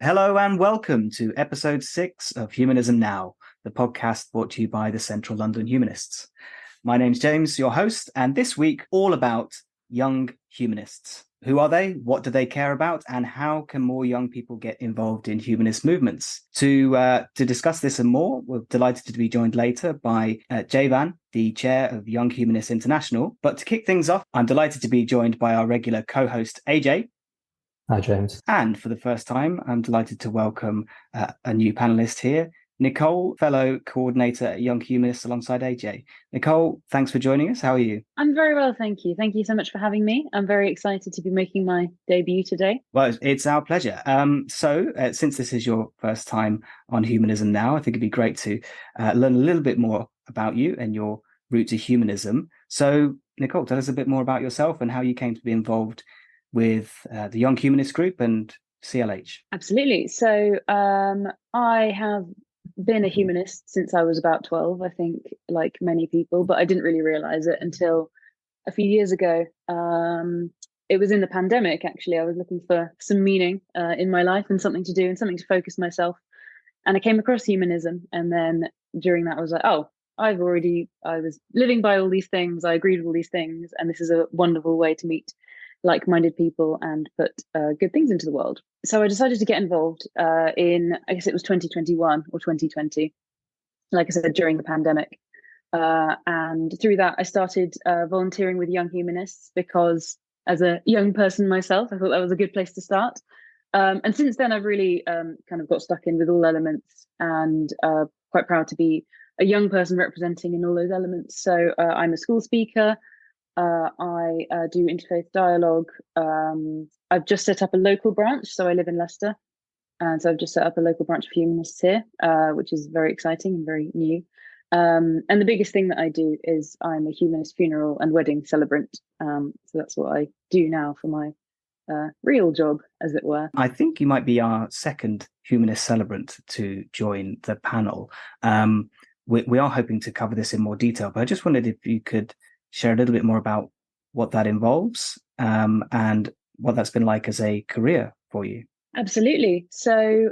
Hello and welcome to episode 6 of Humanism Now, the podcast brought to you by the Central London Humanists. My name's James, your host, and this week all about young humanists. Who are they? What do they care about? And how can more young people get involved in humanist movements? To discuss this and more, we're delighted to be joined later by Javan, the chair of Young Humanists International. But to kick things off, I'm delighted to be joined by our regular co-host, AJ. Hi, James. And for the first time, I'm delighted to welcome a new panelist here, Nicole, fellow coordinator at Young Humanists alongside AJ. Nicole, thanks for joining us. How are you? I'm very well, thank you. Thank you so much for having me. I'm very excited to be making my debut today. Well, it's our pleasure. Since this is your first time on Humanism Now, I think it'd be great to learn a little bit more about you and your route to humanism. So, Nicole, tell us a bit more about yourself and how you came to be involved with the Young Humanist Group and CLH. Absolutely. So I have been a humanist since I was about 12, I think, like many people, but I didn't really realize it until a few years ago. It was in the pandemic, actually. I was looking for some meaning in my life and something to do and something to focus myself. And I came across humanism. And then during that, I was like, oh, I was living by all these things. I agreed with all these things. And this is a wonderful way to meet like-minded people and put good things into the world. So I decided to get involved I guess it was 2021 or 2020, like I said, during the pandemic. And through that, I started volunteering with Young Humanists because as a young person myself, I thought that was a good place to start. And since then, I've really kind of got stuck in with all elements and quite proud to be a young person representing in all those elements. So I'm a school speaker. I do interfaith dialogue. I've just set up a local branch. So I live in Leicester. And so I've just set up a local branch of humanists here, which is very exciting and very new. And the biggest thing that I do is I'm a humanist funeral and wedding celebrant. So that's what I do now for my real job, as it were. I think you might be our second humanist celebrant to join the panel. We are hoping to cover this in more detail, but I just wondered if you could share a little bit more about what that involves and what that's been like as a career for you. Absolutely. So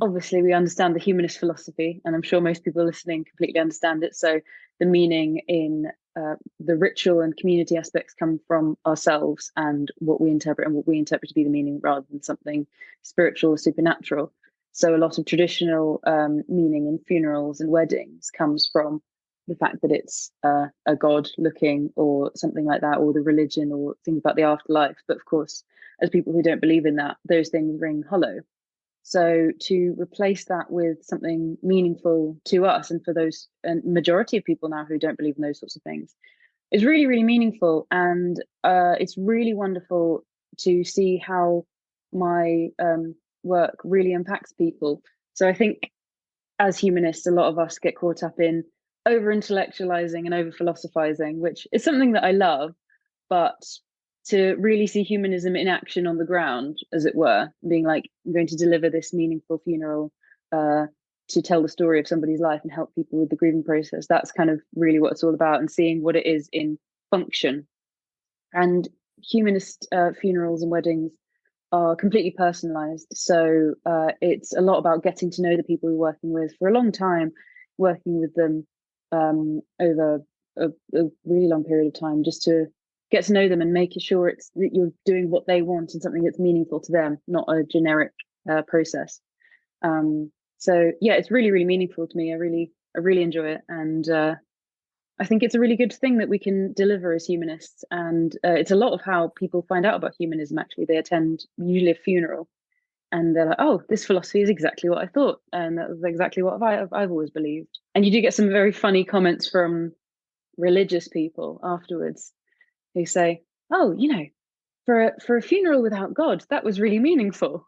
obviously we understand the humanist philosophy, and I'm sure most people listening completely understand it. So the meaning in the ritual and community aspects come from ourselves and what we interpret to be the meaning rather than something spiritual or supernatural. So a lot of traditional meaning in funerals and weddings comes from the fact that it's a god looking or something like that, or the religion or things about the afterlife. But of course, as people who don't believe in that, those things ring hollow. So to replace that with something meaningful to us and for those and majority of people now who don't believe in those sorts of things is really, really meaningful. And it's really wonderful to see how my work really impacts people. So I think as humanists, a lot of us get caught up in over intellectualizing and over philosophizing, which is something that I love, but to really see humanism in action on the ground, as it were, being like, I'm going to deliver this meaningful funeral to tell the story of somebody's life and help people with the grieving process. That's kind of really what it's all about, and seeing what it is in function. And humanist funerals and weddings are completely personalized. So it's a lot about getting to know the people you're working with for a long time, working with them over a really long period of time, just to get to know them and making sure that you're doing what they want and something that's meaningful to them, not a generic process. So yeah, it's really, really meaningful to me. I really enjoy it. And I think it's a really good thing that we can deliver as humanists. And it's a lot of how people find out about humanism, actually. They attend usually a funeral and they're like, oh, this philosophy is exactly what I thought. And that was exactly what I've always believed. And you do get some very funny comments from religious people afterwards who say, oh, for a funeral without God, that was really meaningful.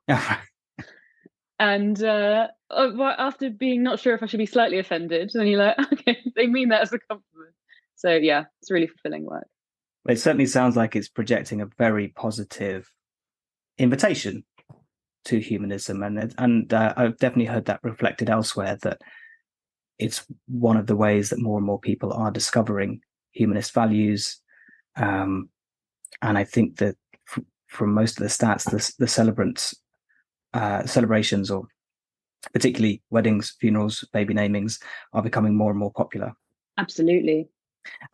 And after being not sure if I should be slightly offended, then you're like, okay, they mean that as a compliment. So yeah, it's really fulfilling work. It certainly sounds like it's projecting a very positive invitation to humanism, and I've definitely heard that reflected elsewhere, that it's one of the ways that more and more people are discovering humanist values. And I think that from most of the stats, the celebrants celebrations, or particularly weddings, funerals, baby namings, are becoming more and more popular. Absolutely.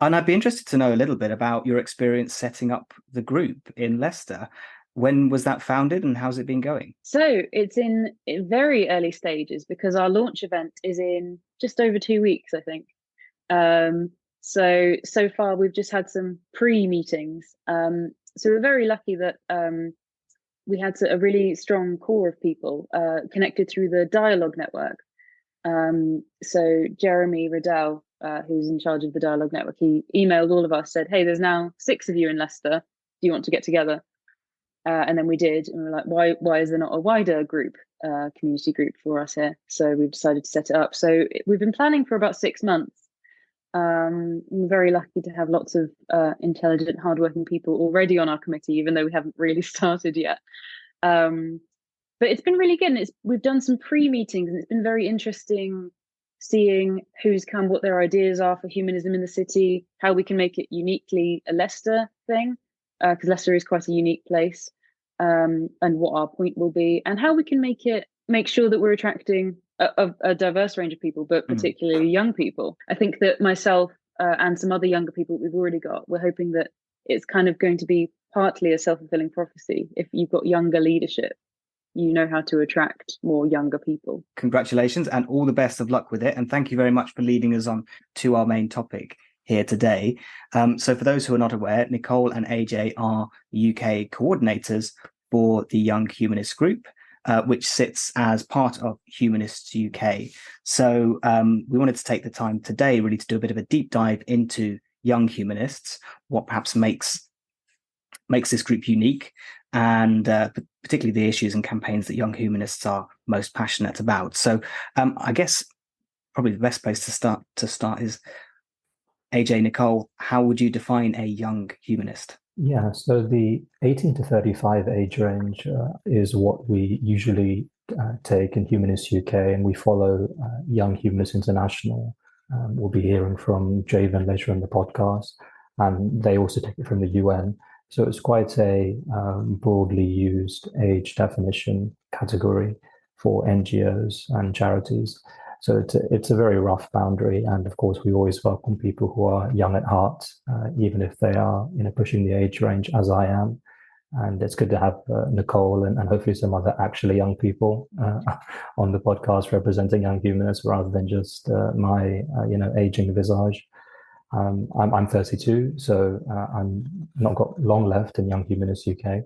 And I'd be interested to know a little bit about your experience setting up the group in Leicester. When was that founded and how's it been going? So it's in very early stages because our launch event is in just over 2 weeks, I think. So far we've just had some pre-meetings. So we're very lucky that we had a really strong core of people connected through the dialogue network. So Jeremy Riddell, who's in charge of the dialogue network, he emailed all of us, said, "Hey, there's now 6 of you in Leicester. Do you want to get together?" And then we did, and we were like, "Why is there not a wider group, community group for us here?" So we've decided to set it up. So we've been planning for about 6 months. We're very lucky to have lots of intelligent, hardworking people already on our committee, even though we haven't really started yet. But it's been really good. And we've done some pre-meetings, and it's been very interesting seeing who's come, what their ideas are for humanism in the city, how we can make it uniquely a Leicester thing, because Leicester is quite a unique place, and what our point will be, and how we can make sure that we're attracting a diverse range of people, but particularly young people. I think that myself and some other younger people we've already got, we're hoping that it's kind of going to be partly a self-fulfilling prophecy. If you've got younger leadership, you know how to attract more younger people. Congratulations and all the best of luck with it. And thank you very much for leading us on to our main topic here today. So for those who are not aware, Nicole and AJ are UK coordinators for the Young Humanist group, which sits as part of Humanists UK. So we wanted to take the time today really to do a bit of a deep dive into Young Humanists, what perhaps makes this group unique, and particularly the issues and campaigns that Young Humanists are most passionate about. So I guess probably the best place to start is AJ, Nicole, how would you define a young humanist? Yeah, so the 18 to 35 age range is what we usually take in Humanist UK, and we follow Young Humanists International. We'll be hearing from Javan later in the podcast, and they also take it from the UN. So it's quite a broadly used age definition category for NGOs and charities. So it's a very rough boundary, and of course we always welcome people who are young at heart, even if they are pushing the age range as I am. And it's good to have Nicole and hopefully some other actually young people on the podcast representing Young Humanists rather than just my aging visage. I'm 32, so I'm not got long left in Young Humanists UK.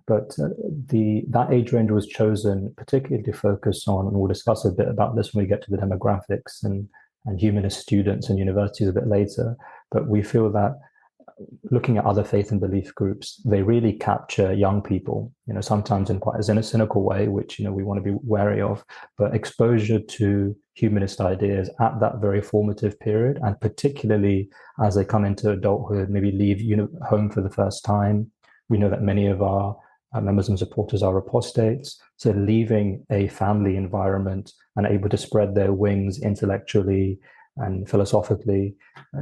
But that age range was chosen particularly to focus on, and we'll discuss a bit about this when we get to the demographics and humanist students and universities a bit later. But we feel that looking at other faith and belief groups, they really capture young people, sometimes in quite a cynical way, which, we want to be wary of, but exposure to humanist ideas at that very formative period, and particularly as they come into adulthood, maybe leave home for the first time. We know that many of our members and supporters are apostates, so leaving a family environment and able to spread their wings intellectually and philosophically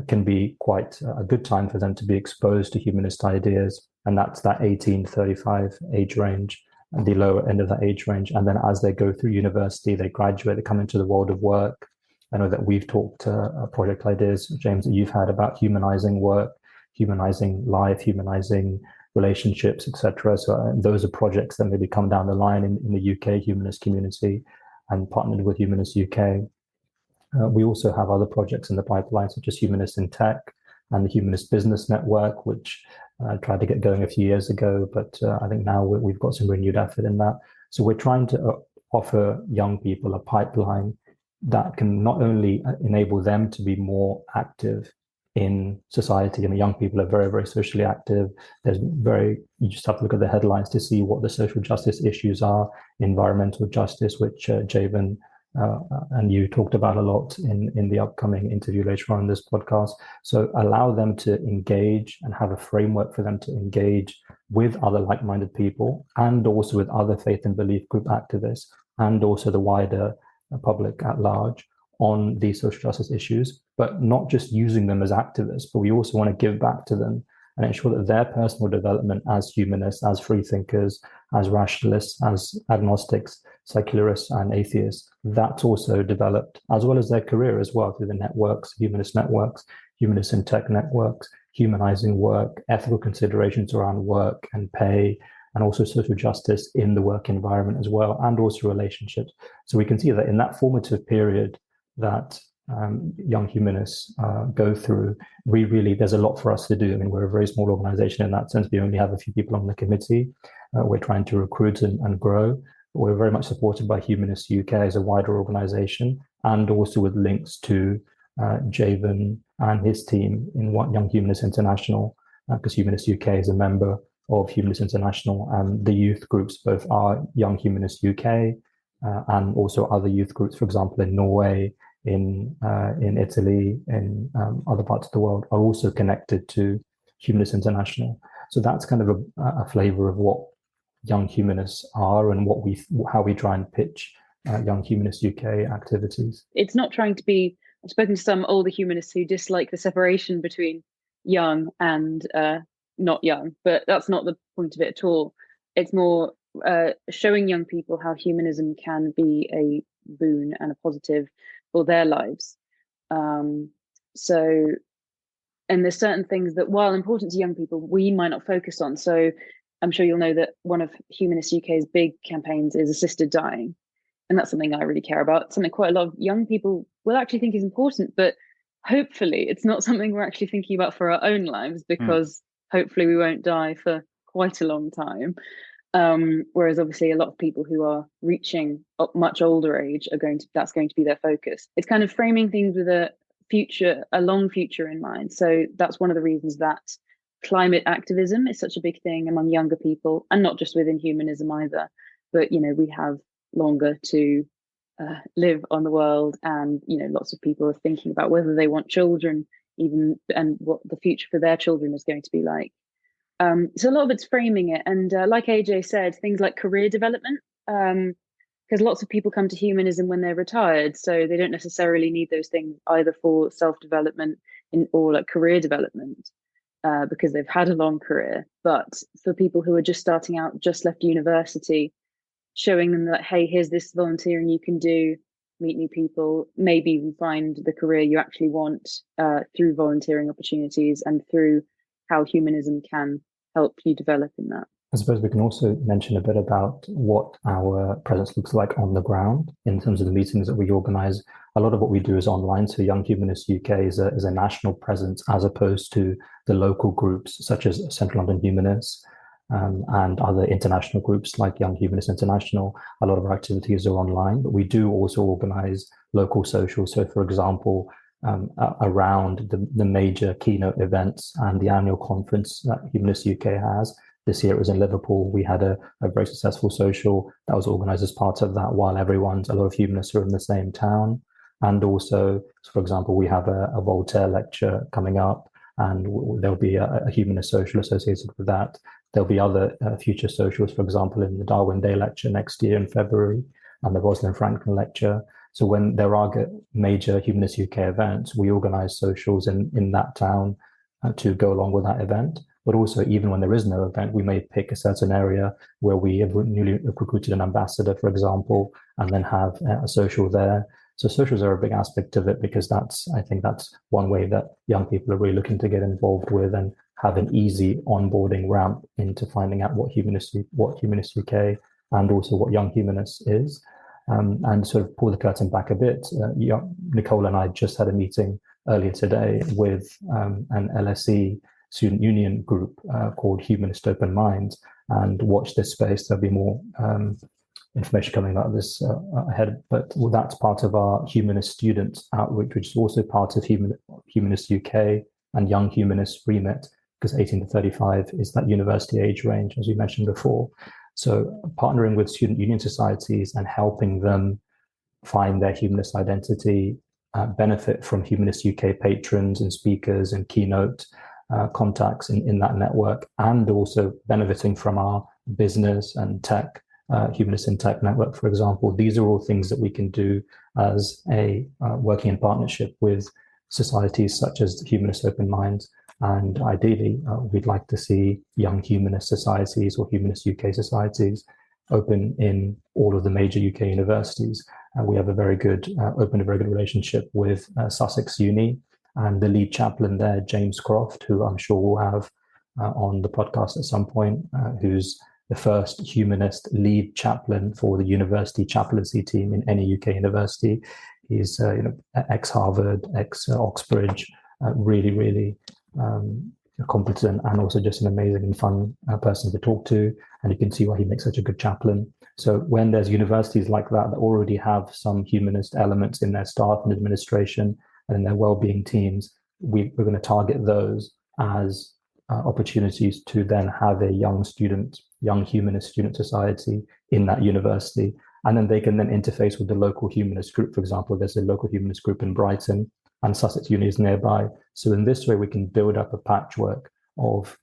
can be quite a good time for them to be exposed to humanist ideas. And that's that 18 to 35 age range, and the lower end of that age range. And then as they go through university, they graduate, they come into the world of work. I know that we've talked project ideas, James, that you've had about humanizing work, humanizing life, humanizing relationships, etc. So those are projects that maybe come down the line in the UK humanist community and partnered with Humanists UK. We also have other projects in the pipeline, such as Humanists in Tech and the Humanist Business Network, which tried to get going a few years ago, but I think now we've got some renewed effort in that. So we're trying to offer young people a pipeline that can not only enable them to be more active in society. I mean, young people are very, very socially active. You just have to look at the headlines to see what the social justice issues are, environmental justice, which Javan and you talked about a lot in the upcoming interview later on in this podcast. So allow them to engage and have a framework for them to engage with other like-minded people, and also with other faith and belief group activists, and also the wider public at large on these social justice issues, but not just using them as activists, but we also want to give back to them and ensure that their personal development as humanists, as free thinkers, as rationalists, as agnostics, secularists, and atheists, that's also developed, as well as their career as well, through the networks, humanist networks, humanist in tech networks, humanizing work, ethical considerations around work and pay, and also social justice in the work environment as well, and also relationships. So we can see that in that formative period that young humanists go through, there's a lot for us to do. I mean, we're a very small organization in that sense. We only have a few people on the committee. We're trying to recruit and grow. We're very much supported by Humanist UK as a wider organization, and also with links to Javan and his team in Young Humanists International, because Humanist UK is a member of Humanist International, and the youth groups, both are Young Humanists UK and also other youth groups, for example, in Norway, in Italy, in other parts of the world, are also connected to Humanist International. So that's kind of a flavor of what Young Humanists are and how we try and pitch Young Humanists UK activities. It's not trying to be. I've spoken to some older humanists who dislike the separation between young and not young, but that's not the point of it at all. It's more showing young people how humanism can be a boon and a positive for their lives. And there's certain things that, while important to young people, we might not focus on. So I'm sure you'll know that one of Humanist UK's big campaigns is assisted dying. And that's something I really care about, something quite a lot of young people will actually think is important, but hopefully it's not something we're actually thinking about for our own lives, because hopefully we won't die for quite a long time. Whereas obviously a lot of people who are reaching a much older age that's going to be their focus. It's kind of framing things with a long future in mind. So that's one of the reasons that climate activism is such a big thing among younger people, and not just within humanism either. But, we have longer to live on the world, and lots of people are thinking about whether they want children even, and what the future for their children is going to be like. So a lot of it's framing it, and like AJ said, things like career development, because lots of people come to humanism when they're retired, so they don't necessarily need those things either for self-development or like career development, because they've had a long career. But for people who are just starting out, just left university, showing them that, hey, here's this volunteering you can do, meet new people, maybe even find the career you actually want through volunteering opportunities and through how humanism can help you develop in that. I suppose we can also mention a bit about what our presence looks like on the ground in terms of the meetings that we organise. A lot of what we do is online, so Young Humanists UK is a national presence, as opposed to the local groups such as Central London Humanists and other international groups like Young Humanists International. A lot of our activities are online, but we do also organise local socials. So, for example, around the major keynote events and the annual conference that Humanist UK has. This year it was in Liverpool. We had a very successful social that was organised as part of that, while a lot of humanists are in the same town. And also, for example, we have a Voltaire lecture coming up, and there'll be a humanist social associated with that. There'll be other future socials, for example, in the Darwin Day lecture next year in February, and the Rosalind Franklin lecture. So when there are major Humanist UK events, we organise socials in that town to go along with that event. But also, even when there is no event, we may pick a certain area where we have newly recruited an ambassador, for example, and then have a social there. So socials are a big aspect of it, because I think that's one way that young people are really looking to get involved with and have an easy onboarding ramp into finding out what Humanist UK and also what Young Humanists is. And sort of pull the curtain back a bit, Nicole and I just had a meeting earlier today with an LSE student union group called Humanist Open Minds, and watch this space. There'll be more information coming about this ahead, but that's part of our humanist student outreach, which is also part of Humanist UK and Young Humanists remit, because 18 to 35 is that university age range, as we mentioned before. So partnering with student union societies and helping them find their humanist identity, benefit from Humanist UK patrons and speakers and keynote contacts in that network, and also benefiting from our business and tech, Humanist in Tech network, for example. These are all things that we can do as a working in partnership with societies such as Humanist Open Minds And ideally, we'd like to see young humanist societies or humanist UK societies open in all of the major UK universities. We have a very good, opened a very good relationship with Sussex Uni, and the lead chaplain there, James Croft, who I'm sure we'll have on the podcast at some point, who's the first humanist lead chaplain for the university chaplaincy team in any UK university. He's ex-Harvard, ex-Oxbridge, really competent, and also just an amazing and fun person to talk to. And you can see why he makes such a good chaplain. So when there's universities like that already have some humanist elements in their staff and administration and in their well-being teams, we're going to target those as opportunities to then have a young humanist student society in that university. And then they can then interface with the local humanist group. For example, there's a local humanist group in Brighton and Sussex Uni is nearby. So in this way, we can build up a patchwork of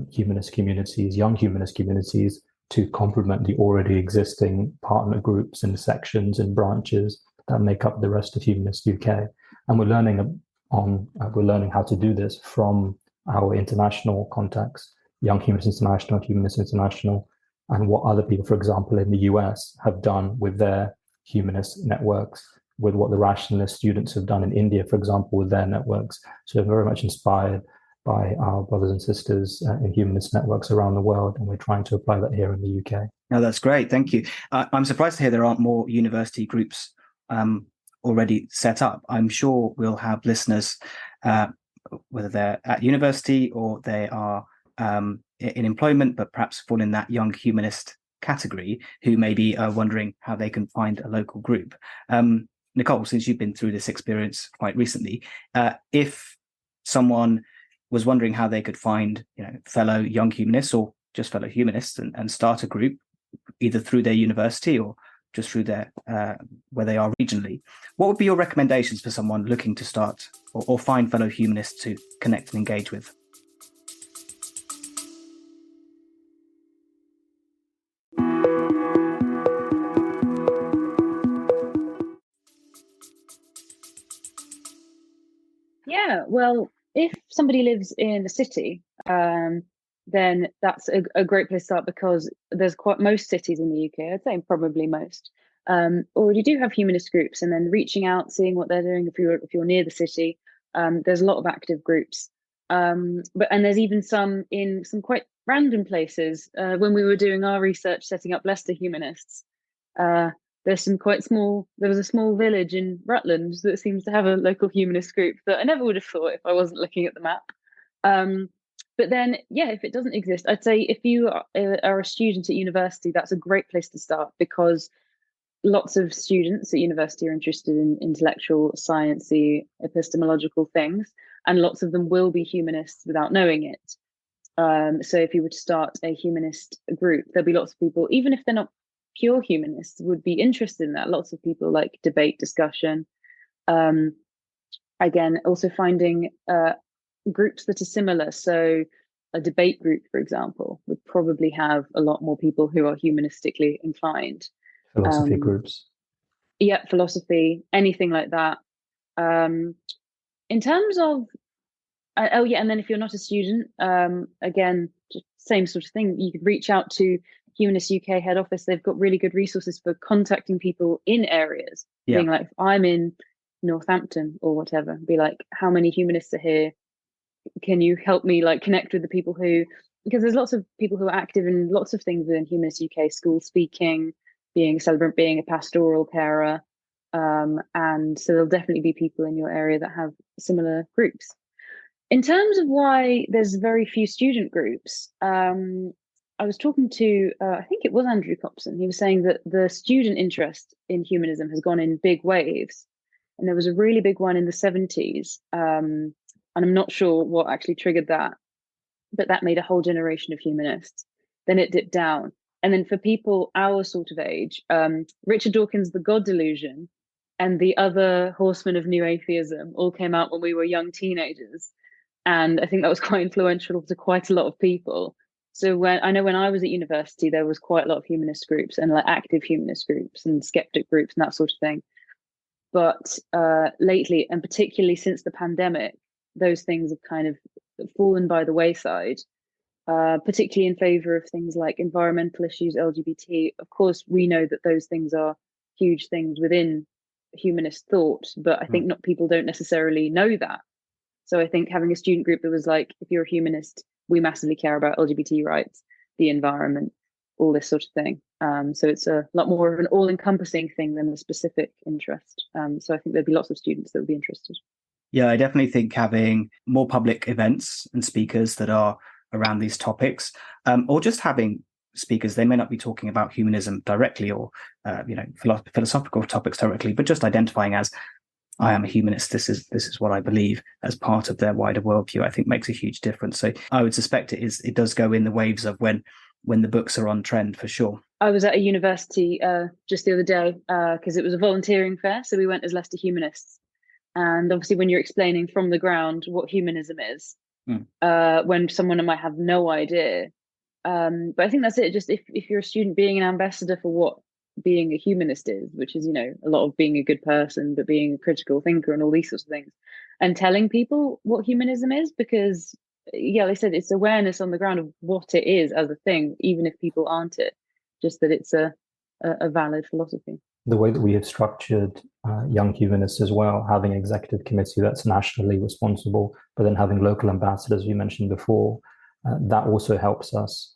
humanist communities, young humanist communities, to complement the already existing partner groups and sections and branches that make up the rest of Humanist UK. And we're learning how to do this from our international contacts, Young Humanists International, and what other people, for example, in the US have done with their humanist networks, with what the rationalist students have done in India, for example, with their networks. So very much inspired by our brothers and sisters in humanist networks around the world, and we're trying to apply that here in the UK. No, that's great. Thank you. I'm surprised to hear there aren't more university groups already set up. I'm sure we'll have listeners, whether they're at university or they are in employment, but perhaps fall in that young humanist category, who may be wondering how they can find a local group. Nicole, since you've been through this experience quite recently, if someone was wondering how they could find, fellow young humanists or just fellow humanists and start a group, either through their university or just through their where they are regionally, what would be your recommendations for someone looking to start or find fellow humanists to connect and engage with? Yeah, well, if somebody lives in a city, then that's a great place to start, because there's most cities in the UK, I'd say probably most, already do have humanist groups, and then reaching out, seeing what they're doing if you're near the city. There's a lot of active groups, and there's even some in some quite random places. When we were doing our research setting up Leicester Humanists, there's some quite small, there was a small village in Rutland that seems to have a local humanist group that I never would have thought if I wasn't looking at the map. But then, yeah, if it doesn't exist, I'd say if you are a student at university, that's a great place to start, because lots of students at university are interested in intellectual, sciencey, epistemological things, and lots of them will be humanists without knowing it. So if you were to start a humanist group, there'll be lots of people, even if they're not pure humanists, would be interested in that. Lots of people like debate, discussion. Again, also finding groups that are similar. So a debate group, for example, would probably have a lot more people who are humanistically inclined. Philosophy groups. Yeah, philosophy, anything like that. In terms of, and then if you're not a student, again, just same sort of thing. You could reach out to Humanist UK head office. They've got really good resources for contacting people in areas. Yeah. Being like, if I'm in Northampton or whatever, be like, how many humanists are here? Can you help me connect with the people who, because there's lots of people who are active in lots of things within Humanist UK, school speaking, being a celebrant, being a pastoral carer. And so there'll definitely be people in your area that have similar groups. In terms of why there's very few student groups, I was talking to, I think it was Andrew Copson. He was saying that the student interest in humanism has gone in big waves. And there was a really big one in the 70s. And I'm not sure what actually triggered that, but that made a whole generation of humanists. Then it dipped down. And then for people our sort of age, Richard Dawkins' The God Delusion and the other Horsemen of New Atheism all came out when we were young teenagers. And I think that was quite influential to quite a lot of people. So when I was at university, there was quite a lot of humanist groups and active humanist groups and skeptic groups and that sort of thing. But lately, and particularly since the pandemic, those things have kind of fallen by the wayside, particularly in favour of things like environmental issues, LGBT. Of course, we know that those things are huge things within humanist thought, but I think not people don't necessarily know that. So I think having a student group that was like, if you're a humanist, we massively care about LGBT rights, the environment, all this sort of thing. So it's a lot more of an all-encompassing thing than a specific interest. So I think there'd be lots of students that would be interested. Yeah, I definitely think having more public events and speakers that are around these topics, or just having speakers, they may not be talking about humanism directly or philosophical topics directly, but just identifying as, I am a humanist, this is what I believe, as part of their wider worldview, I think makes a huge difference. So I would suspect it does go in the waves of when the books are on trend, for sure. I was at a university just the other day because it was a volunteering fair, so we went as Leicester Humanists. And obviously when you're explaining from the ground what humanism is, when someone might have no idea, but I think that's it. Just if you're a student, being an ambassador for what being a humanist is, which is, a lot of being a good person, but being a critical thinker and all these sorts of things, and telling people what humanism is, because like I said, it's awareness on the ground of what it is as a thing, even if people aren't it, just that it's a valid philosophy. The way that we have structured Young Humanists as well, having an executive committee that's nationally responsible, but then having local ambassadors, you mentioned before, that also helps us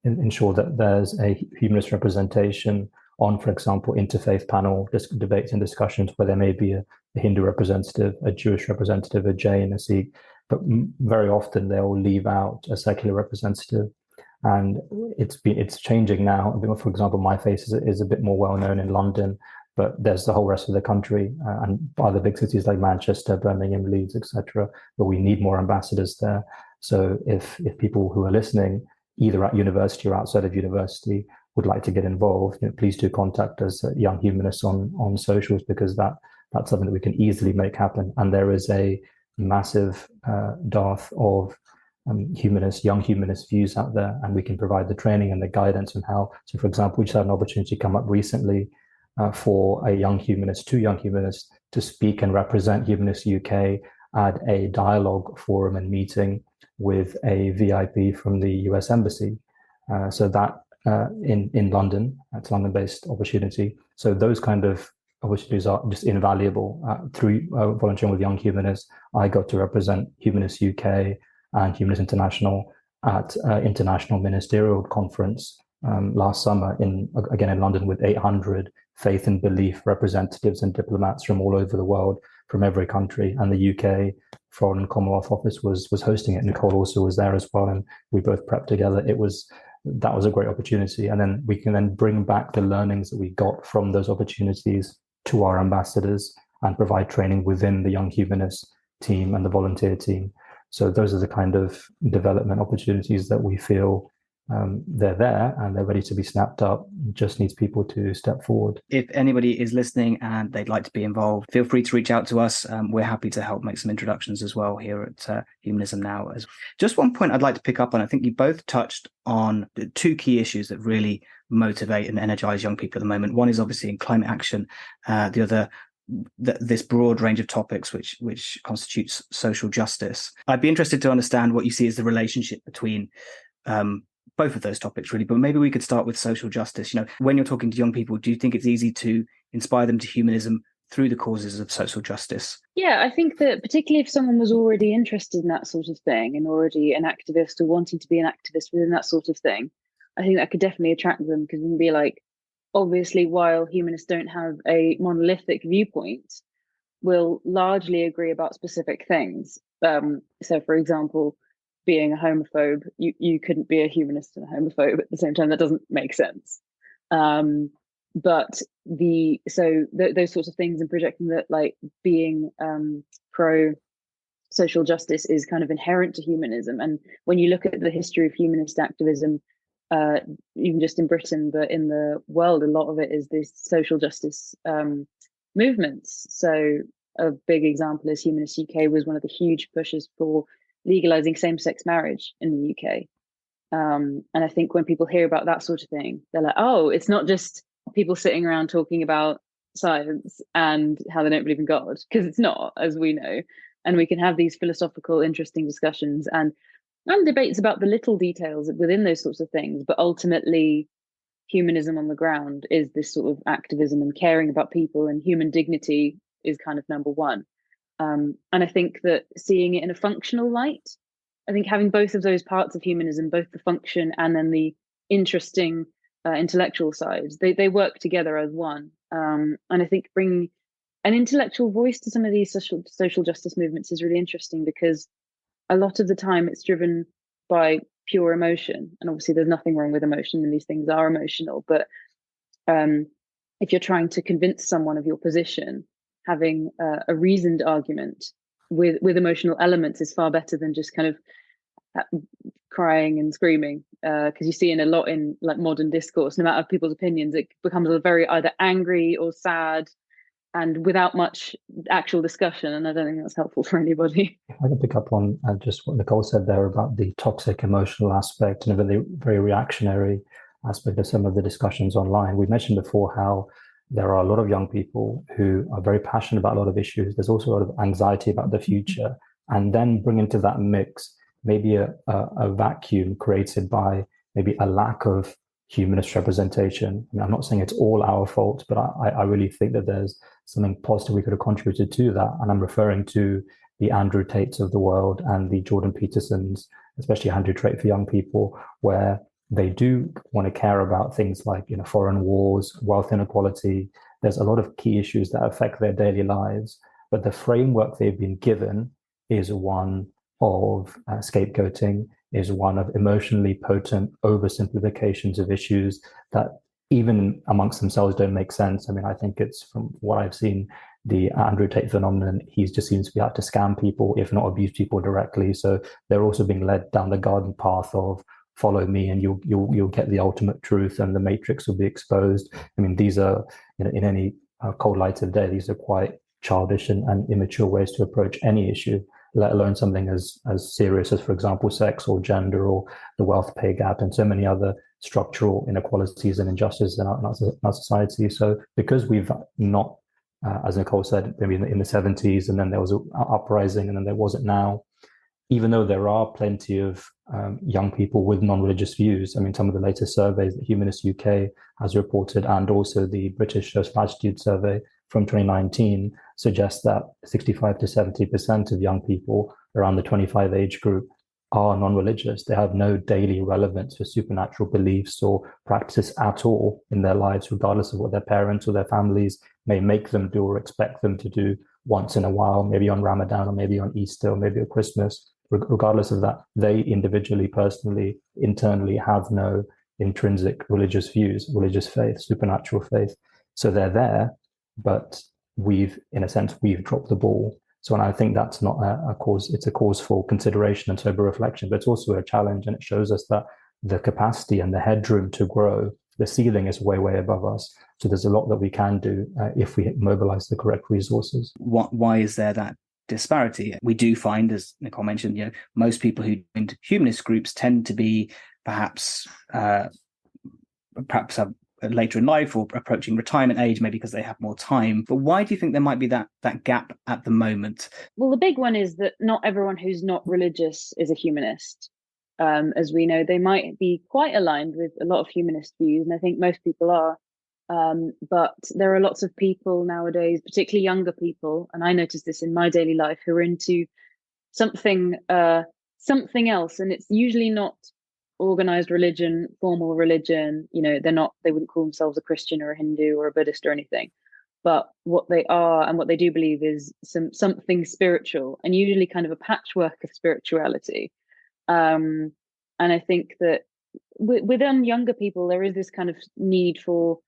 ensure that there's a humanist representation on, for example, interfaith panel debates and discussions where there may be a Hindu representative, a Jewish representative, a Jain, a Sikh, but very often they'll leave out a secular representative. And it's changing now. For example, my face is a bit more well known in London, but there's the whole rest of the country and other big cities like Manchester, Birmingham, Leeds, etc. But we need more ambassadors there. So if people who are listening, either at university or outside of university, would like to get involved, please do contact us at Young Humanists on socials, because that's something that we can easily make happen. And there is a massive dearth of young humanist views out there, and we can provide the training and the guidance on how. So, for example, we just had an opportunity come up recently for two young humanists to speak and represent Humanist UK at a dialogue forum and meeting with a VIP from the US Embassy. So that in London, it's a London-based opportunity. So those kind of opportunities are just invaluable. Through volunteering with Young Humanists, I got to represent Humanist UK and Humanist International at International Ministerial Conference last summer in London, with 800 faith and belief representatives and diplomats from all over the world, from every country, and the UK Foreign and Commonwealth Office was hosting it. Nicole also was there as well, and we both prepped together. That was a great opportunity, and then we can then bring back the learnings that we got from those opportunities to our ambassadors and provide training within the Young Humanists team and the volunteer team. So those are the kind of development opportunities that we feel they're there and they're ready to be snapped up. It just needs people to step forward. If anybody is listening and they'd like to be involved, feel free to reach out to us. We're happy to help make some introductions as well here at Humanism Now. Just one point I'd like to pick up on. I think you both touched on the two key issues that really motivate and energize young people at the moment. One is obviously in climate action. The other, this broad range of topics which constitutes social justice. I'd be interested to understand what you see as the relationship between both of those topics, really, but maybe we could start with social justice. When you're talking to young people, do you think it's easy to inspire them to humanism through the causes of social justice? Yeah, I think that particularly if someone was already interested in that sort of thing and already an activist or wanting to be an activist within that sort of thing, I think that could definitely attract them, because we can be like, obviously, while humanists don't have a monolithic viewpoint, we'll largely agree about specific things. So, for example, being a homophobe, you couldn't be a humanist and a homophobe at the same time. That doesn't make sense. But those sorts of things, and projecting that like being pro social justice is kind of inherent to humanism. And when you look at the history of humanist activism, even just in Britain, but in the world, a lot of it is this social justice movements. So a big example is Humanist UK was one of the huge pushes for legalizing same-sex marriage in the UK. And I think when people hear about that sort of thing, they're like, oh, it's not just people sitting around talking about science and how they don't believe in God, because it's not, as we know. and we can have these philosophical, interesting discussions and debates about the little details within those sorts of things. But ultimately, humanism on the ground is this sort of activism and caring about people, and human dignity is kind of number one. And I think that seeing it in a functional light, I think having both of those parts of humanism, both the function and then the interesting intellectual sides, they work together as one. And I think bringing an intellectual voice to some of these social justice movements is really interesting, because a lot of the time it's driven by pure emotion, and obviously there's nothing wrong with emotion, and these things are emotional. But if you're trying to convince someone of your position, having a reasoned argument with emotional elements is far better than just kind of crying and screaming, because you see in a lot in like modern discourse, no matter people's opinions, it becomes a very either angry or sad and without much actual discussion, and I don't think that's helpful for anybody. I can pick up on just what Nicole said there about the toxic emotional aspect and a very, very reactionary aspect of some of the discussions online. We mentioned before how there are a lot of young people who are very passionate about a lot of issues. There's also a lot of anxiety about the future, and then bring into that mix maybe a vacuum created by maybe a lack of humanist representation. I mean, I'm not saying it's all our fault, but I really think that there's something positive we could have contributed to that. And I'm referring to the Andrew Tates of the world and the Jordan Petersons, especially Andrew Tate for young people, where they do want to care about things like, foreign wars, wealth inequality. There's a lot of key issues that affect their daily lives, but the framework they've been given is one of scapegoating, is one of emotionally potent oversimplifications of issues that even amongst themselves don't make sense. I mean, I think it's, from what I've seen, the Andrew Tate phenomenon, he just seems to be out to scam people, if not abuse people directly. So they're also being led down the garden path of follow me and you'll get the ultimate truth and the matrix will be exposed. I mean, these are, in any cold light of day, these are quite childish and immature ways to approach any issue, let alone something as serious as, for example, sex or gender or the wealth pay gap and so many other structural inequalities and injustices in our society. So because we've not, as Nicole said, maybe in the 70s, and then there was an uprising, and then there wasn't now, even though there are plenty of young people with non-religious views. I mean, some of the latest surveys that Humanist UK has reported, and also the British Social Attitude Survey from 2019, suggest that 65 to 70% of young people around the 25 age group are non-religious. They have no daily relevance for supernatural beliefs or practices at all in their lives, regardless of what their parents or their families may make them do or expect them to do once in a while, maybe on Ramadan or maybe on Easter or maybe at Christmas. Regardless of that, they individually, personally, internally have no intrinsic religious views, religious faith, supernatural faith. So they're there, but in a sense, we've dropped the ball. So, and I think that's not a cause, it's a cause for consideration and sober reflection, but it's also a challenge, and it shows us that the capacity and the headroom to grow, the ceiling is way, way above us. So there's a lot that we can do if we mobilize the correct resources. Why is there that disparity? We do find, as Nicole mentioned, most people who join humanist groups tend to be perhaps later in life or approaching retirement age, maybe because they have more time. But why do you think there might be that gap at the moment? Well, the big one is that not everyone who's not religious is a humanist. As we know, they might be quite aligned with a lot of humanist views, and I think most people are. But there are lots of people nowadays, particularly younger people, and I notice this in my daily life, who are into something else, and it's usually not organized religion, formal religion. They wouldn't call themselves a Christian or a Hindu or a Buddhist or anything, but what they are and what they do believe is something spiritual, and usually kind of a patchwork of spirituality. And I think that within younger people, there is this kind of need for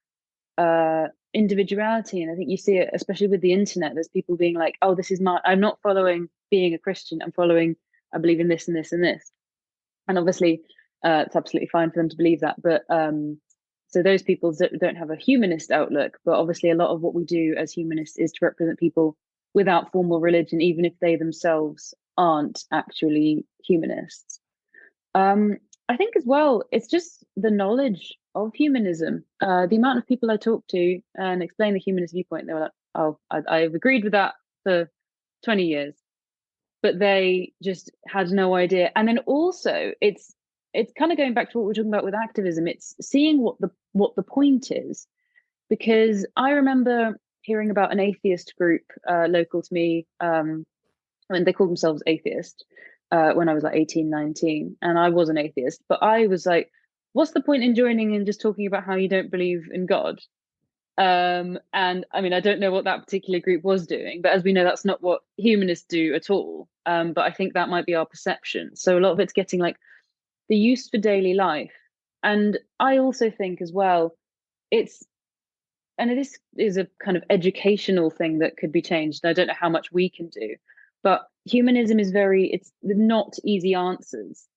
individuality, and I think you see it especially with the internet. There's people being like, oh, I'm not following being a Christian, I believe in this and this and this, and obviously it's absolutely fine for them to believe that, but so those people don't have a humanist outlook. But obviously a lot of what we do as humanists is to represent people without formal religion, even if they themselves aren't actually humanists. I think as well, it's just the knowledge of humanism. The amount of people I talk to and explain the humanist viewpoint, they were like, oh, I've agreed with that for 20 years. but they just had no idea. And then also it's kind of going back to what we're talking about with activism. It's seeing what the point is, because I remember hearing about an atheist group local to me, and they called themselves atheist when I was like 18, 19, and I was an atheist, but I was like, what's the point in joining and just talking about how you don't believe in God? And I mean, I don't know what that particular group was doing, but as we know, that's not what humanists do at all. But I think that might be our perception. So a lot of it's getting like the use for daily life. And I also think as well, and this is a kind of educational thing that could be changed. I don't know how much we can do, but humanism is it's not easy answers.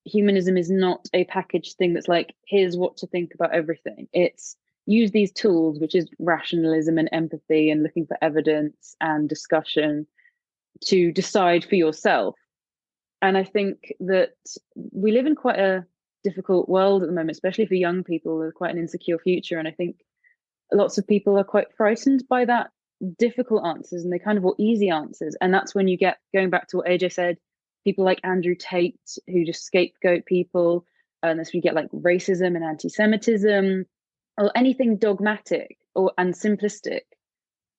Humanism is not a packaged thing that's like, here's what to think about everything. It's use these tools, which is rationalism and empathy and looking for evidence and discussion to decide for yourself. And I think that we live in quite a difficult world at the moment, especially for young people with quite an insecure future. And I think lots of people are quite frightened by that difficult answers, and they kind of want easy answers. And that's when you get, going back to what AJ said, people like Andrew Tate who just scapegoat people. And that's when you get like racism and anti-Semitism, or anything dogmatic and simplistic.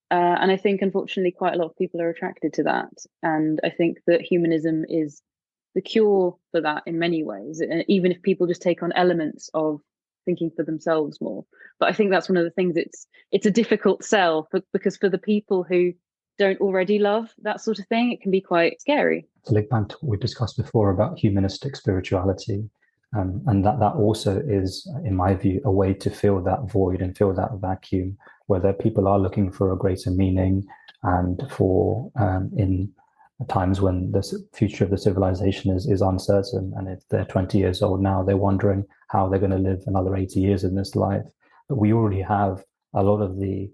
And I think, unfortunately, quite a lot of people are attracted to that. And I think that humanism is the cure for that in many ways, even if people just take on elements of thinking for themselves more. But I think that's one of the things, it's a difficult sell because for the people who don't already love that sort of thing, it can be quite scary. To link back to what we discussed before about humanistic spirituality, and that also is, in my view, a way to fill that void and fill that vacuum, whether people are looking for a greater meaning and for in times when the future of the civilization is uncertain, and if they're 20 years old now, they're wondering how they're going to live another 80 years in this life. But we already have a lot of the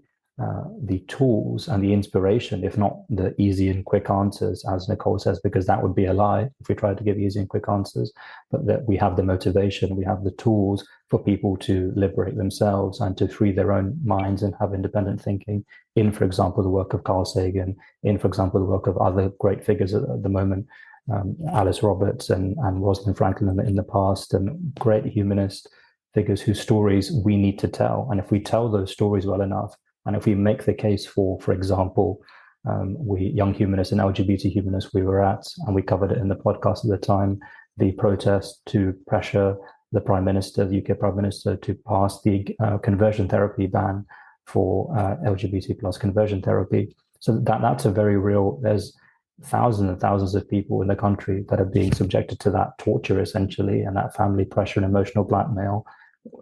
tools and the inspiration, if not the easy and quick answers, as Nicole says, because that would be a lie if we tried to give easy and quick answers, but that we have the motivation, we have the tools for people to liberate themselves and to free their own minds and have independent thinking in, for example, the work of Carl Sagan, in, for example, the work of other great figures at the moment, Alice Roberts and Rosalind Franklin in the past, and great humanist figures whose stories we need to tell. And if we tell those stories well enough, and if we make the case for example, we Young Humanists and LGBT Humanists, we were at, and we covered it in the podcast at the time, the protest to pressure the Prime Minister, the UK Prime Minister, to pass the conversion therapy ban for LGBT plus conversion therapy. So that's a very real, there's thousands and thousands of people in the country that are being subjected to that torture, essentially, and that family pressure and emotional blackmail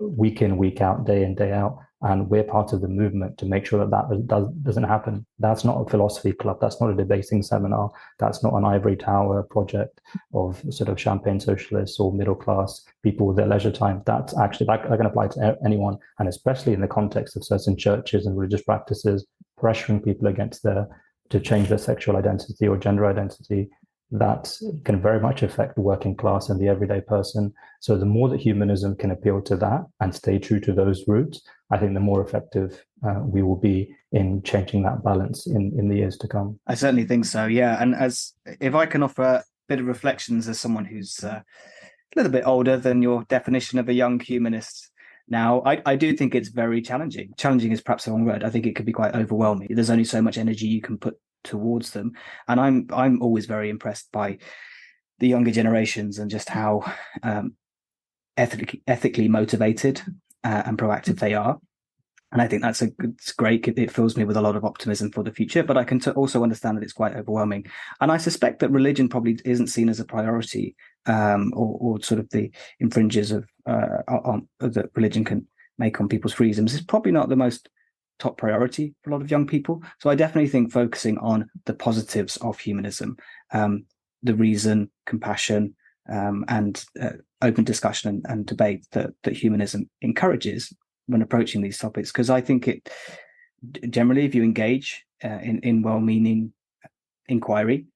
week in, week out, day in, day out. And we're part of the movement to make sure that doesn't happen. That's not a philosophy club. That's not a debating seminar. That's not an ivory tower project of sort of champagne socialists or middle class people with their leisure time. That's actually, that can apply to anyone, and especially in the context of certain churches and religious practices pressuring people to change their sexual identity or gender identity. That can very much affect the working class and the everyday person. So the more that humanism can appeal to that and stay true to those roots, I think the more effective we will be in changing that balance in the years to come. I certainly think so, yeah. And if I can offer a bit of reflections as someone who's a little bit older than your definition of a young humanist now, I do think it's very challenging. Challenging is perhaps the wrong word. I think it could be quite overwhelming. There's only so much energy you can put towards them, and I'm always very impressed by the younger generations and just how ethically motivated and proactive they are. And I think it's great. It fills me with a lot of optimism for the future, but I can also understand that it's quite overwhelming. And I suspect that religion probably isn't seen as a priority, or sort of the infringes of that religion can make on people's freedoms. It's probably not the most top priority for a lot of young people. So I definitely think focusing on the positives of humanism, the reason, compassion, and open discussion and debate that humanism encourages when approaching these topics. Because I think it generally, if you engage in well-meaning inquiry,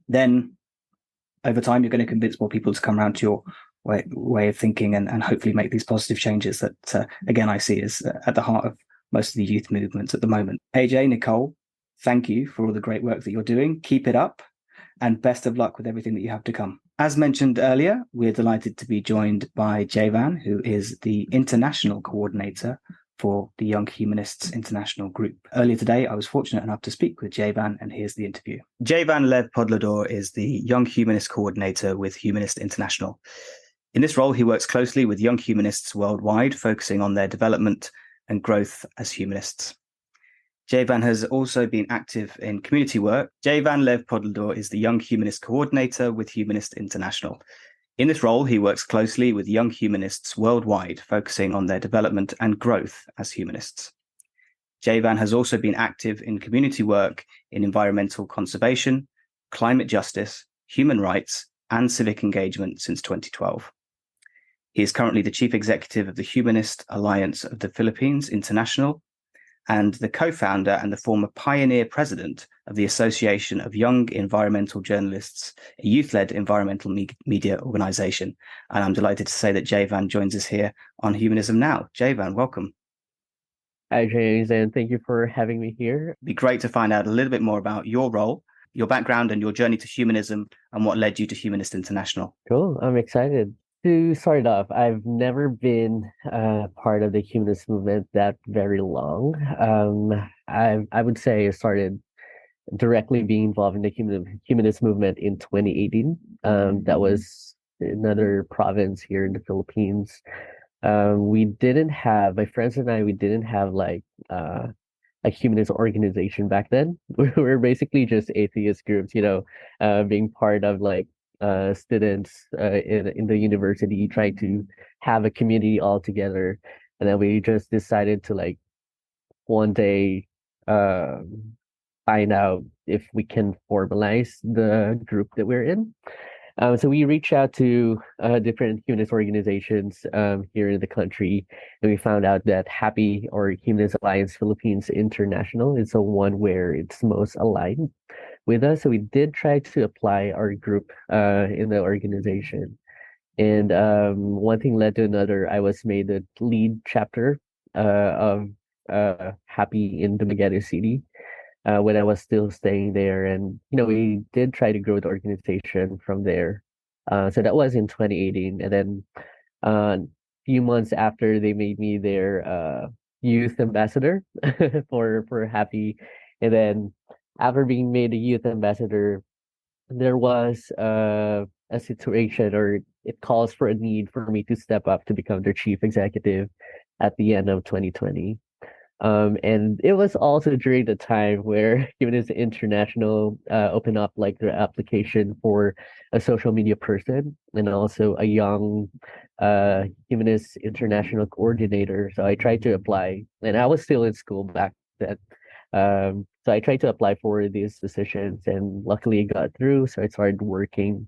then over time you're going to convince more people to come around to your way of thinking and hopefully make these positive changes that, again, I see as at the heart of most of the youth movements at the moment. AJ, Nicole, thank you for all the great work that you're doing. Keep it up, and best of luck with everything that you have to come. As mentioned earlier, we're delighted to be joined by Javan, who is the international coordinator for the Young Humanists International Group. Earlier today, I was fortunate enough to speak with Javan, and here's the interview. Javan Lev Poblador is the Young Humanist coordinator with Humanist International. In this role, he works closely with young humanists worldwide, focusing on their development and growth as humanists. Javan has also been active in community work. Javan Lev Poblador is the Young Humanist coordinator with Humanist International. In this role, he works closely with young humanists worldwide, focusing on their development and growth as humanists. Javan has also been active in community work in environmental conservation, climate justice, human rights, and civic engagement since 2012. He is currently the chief executive of the Humanist Alliance of the Philippines International and the co-founder and the former pioneer president of the Association of Young Environmental Journalists, a youth-led environmental media organization. And I'm delighted to say that Javan joins us here on Humanism Now. Javan, welcome. Hi, James, and thank you for having me here. It'd be great to find out a little bit more about your role, your background, and your journey to humanism, and what led you to Humanist International. Cool, I'm excited. To start off, I've never been part of the humanist movement that very long. I would say I started directly being involved in the humanist movement in 2018. That was another province here in the Philippines. We didn't have, my friends and I, we didn't have like a humanist organization back then. We were basically just atheist groups, being part of like students in the university, trying to have a community all together. And then we just decided to like one day find out if we can formalize the group that we're in. So we reached out to different humanist organizations here in the country, and we found out that HAPI, or Humanist Alliance Philippines International, is the one where it's most aligned with us. So we did try to apply our group in the organization. And one thing led to another. I was made the lead chapter of HAPI in Dumaguete City. When I was still staying there. And, we did try to grow the organization from there. So that was in 2018. And then a few months after, they made me their youth ambassador for HAPI. And then after being made a youth ambassador, there was a situation, or it calls for a need for me to step up to become their chief executive at the end of 2020. And it was also during the time where Humanist International opened up like their application for a social media person and also a young Humanist International coordinator. So I tried to apply, and I was still in school back then. So I tried to apply for these positions, and luckily it got through. So I started working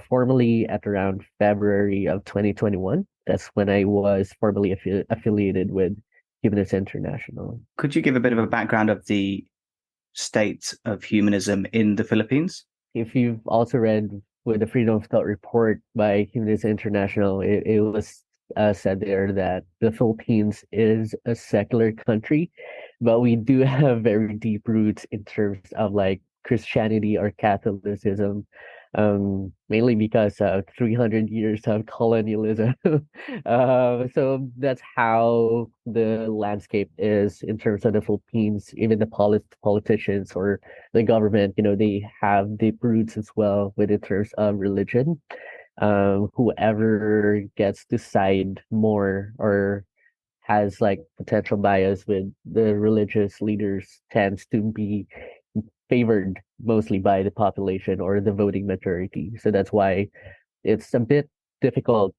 formally at around February of 2021. That's when I was formally affiliated with Humanist International. Could you give a bit of a background of the state of humanism in the Philippines? If you've also read with the Freedom of Thought report by Humanist International, it was said there that the Philippines is a secular country, but we do have very deep roots in terms of like Christianity or Catholicism. Mainly because of 300 years of colonialism. So that's how the landscape is in terms of the Philippines. Even the politicians or the government, they have deep roots as well with in terms of religion. Whoever gets to side more or has like potential bias with the religious leaders tends to be favored mostly by the population or the voting majority. So that's why it's a bit difficult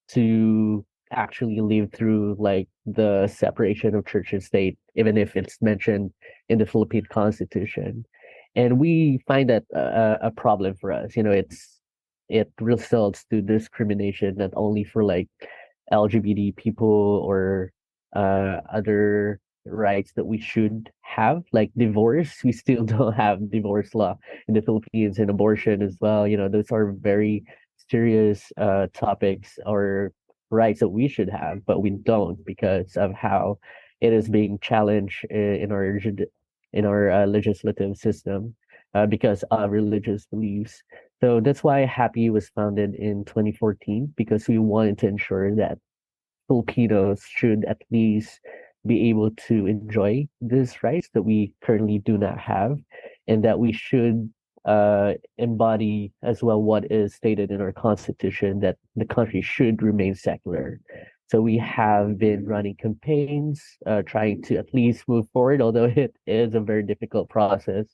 to actually live through like the separation of church and state, even if it's mentioned in the Philippine Constitution. And we find that a problem for us. It results to discrimination not only for like LGBT people or other rights that we should have, like divorce. We still don't have divorce law in the Philippines, and abortion as well. Those are very serious topics or rights that we should have, but we don't because of how it is being challenged in our in our legislative system because of religious beliefs. So that's why Happy was founded in 2014, because we wanted to ensure that Filipinos should at least be able to enjoy these rights that we currently do not have, and that we should embody as well what is stated in our constitution, that the country should remain secular. So we have been running campaigns, trying to at least move forward, although it is a very difficult process.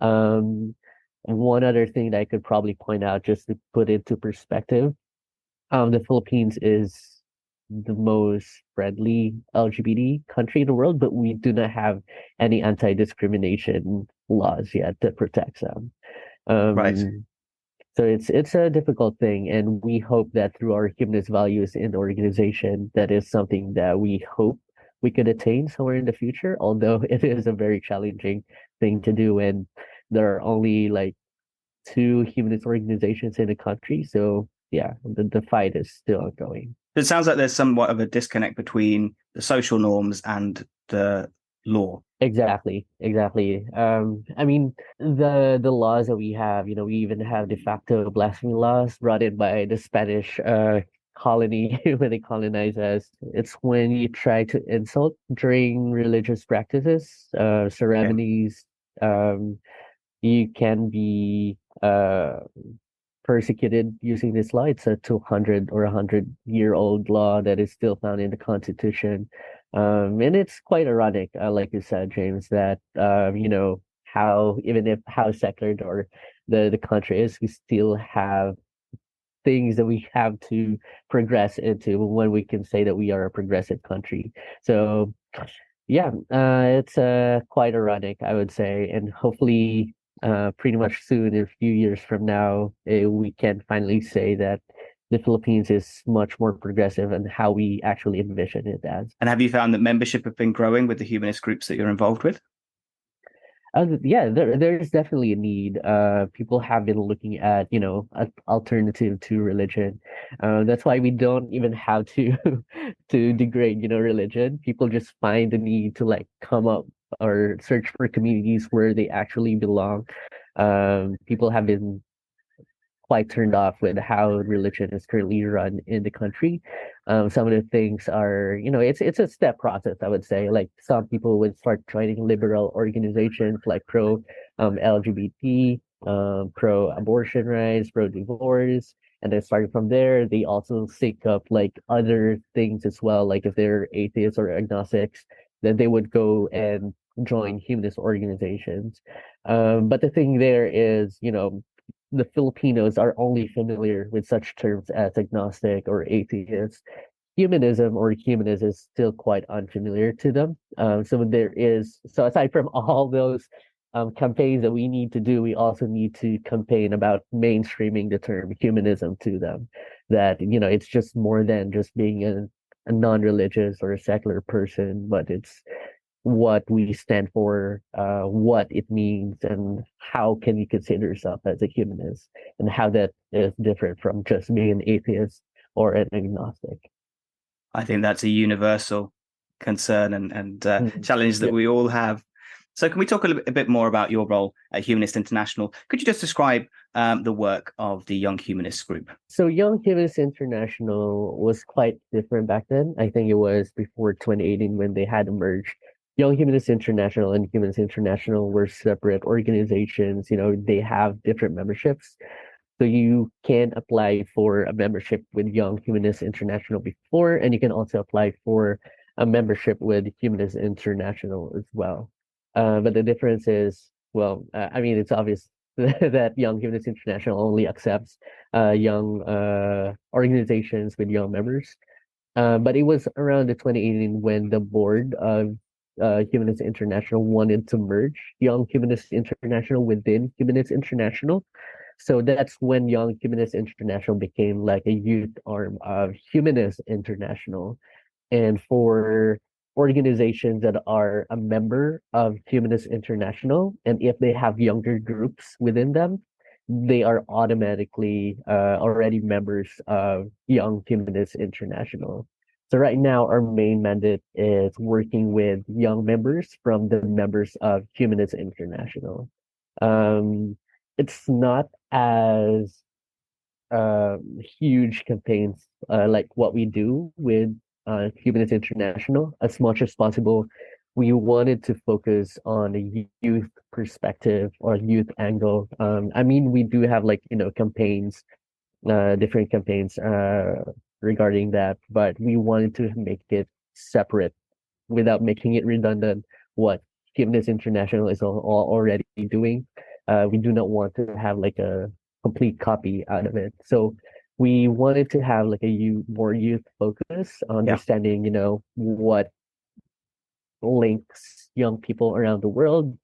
Um, and one other thing that I could probably point out, just to put into perspective, the Philippines is the most friendly LGBT country in the world, but we do not have any anti-discrimination laws yet that protects them. Right. So it's a difficult thing, and we hope that through our humanist values in the organization, that is something that we hope we could attain somewhere in the future. Although it is a very challenging thing to do, and there are only like two humanist organizations in the country. So yeah, the fight is still ongoing. It sounds like there's somewhat of a disconnect between the social norms and the law. Exactly. I mean, the laws that we have, we even have de facto blasphemy laws brought in by the Spanish colony when they colonized us. It's when you try to insult during religious practices, ceremonies. You can be persecuted using this law. It's a 200 or 100-year-old law that is still found in the Constitution. And it's quite ironic, like you said, James, that how even if how secular or the country is, we still have things that we have to progress into when we can say that we are a progressive country. So yeah, it's quite ironic, I would say, and hopefully pretty much soon, in a few years from now, we can finally say that the Philippines is much more progressive and how we actually envision it as. And have you found that membership have been growing with the humanist groups that you're involved with? Yeah, there's definitely a need. People have been looking at, an alternative to religion. That's why we don't even have to to degrade, religion. People just find the need to like come up or search for communities where they actually belong. People have been quite turned off with how religion is currently run in the country. Some of the things are, it's a step process, I would say. Like some people would start joining liberal organizations like pro LGBT, pro abortion rights, pro divorce. And then starting from there, they also sync up like other things as well. Like if they're atheists or agnostics, then they would go and join humanist organizations. But the thing there is, the Filipinos are only familiar with such terms as agnostic or atheist. Humanism or humanist is still quite unfamiliar to them. So aside from all those campaigns that we need to do, we also need to campaign about mainstreaming the term humanism to them. That, it's just more than just being a non-religious or a secular person, but it's what we stand for, what it means, and how can you consider yourself as a humanist, and how that is different from just being an atheist or an agnostic. I think that's a universal concern and challenge that Yep. we all have. So can we talk a bit more about your role at Humanist International? Could you just describe the work of the Young Humanists group? So Young Humanists International was quite different back then. I think it was before 2018 when they had emerged. Young Humanists International and Humanists International were separate organizations. They have different memberships. So you can apply for a membership with Young Humanists International before, and you can also apply for a membership with Humanists International as well. But the difference is, well, I mean, it's obvious that Young Humanists International only accepts young organizations with young members. But it was around the 2018 when the board of Humanists International wanted to merge Young Humanists International within Humanists International. So that's when Young Humanists International became like a youth arm of Humanists International. And for organizations that are a member of Humanists International, and if they have younger groups within them, they are automatically already members of Young Humanists International. So right now, our main mandate is working with young members from the members of Humanist International. It's not as huge campaigns like what we do with Humanist International. As much as possible, we wanted to focus on a youth perspective or youth angle. I mean, we do have like, campaigns, different campaigns regarding that, but we wanted to make it separate without making it redundant what Humanist International is already doing. We do not want to have like a complete copy out of it. So we wanted to have like a more youth focus, understanding, what links young people around the world.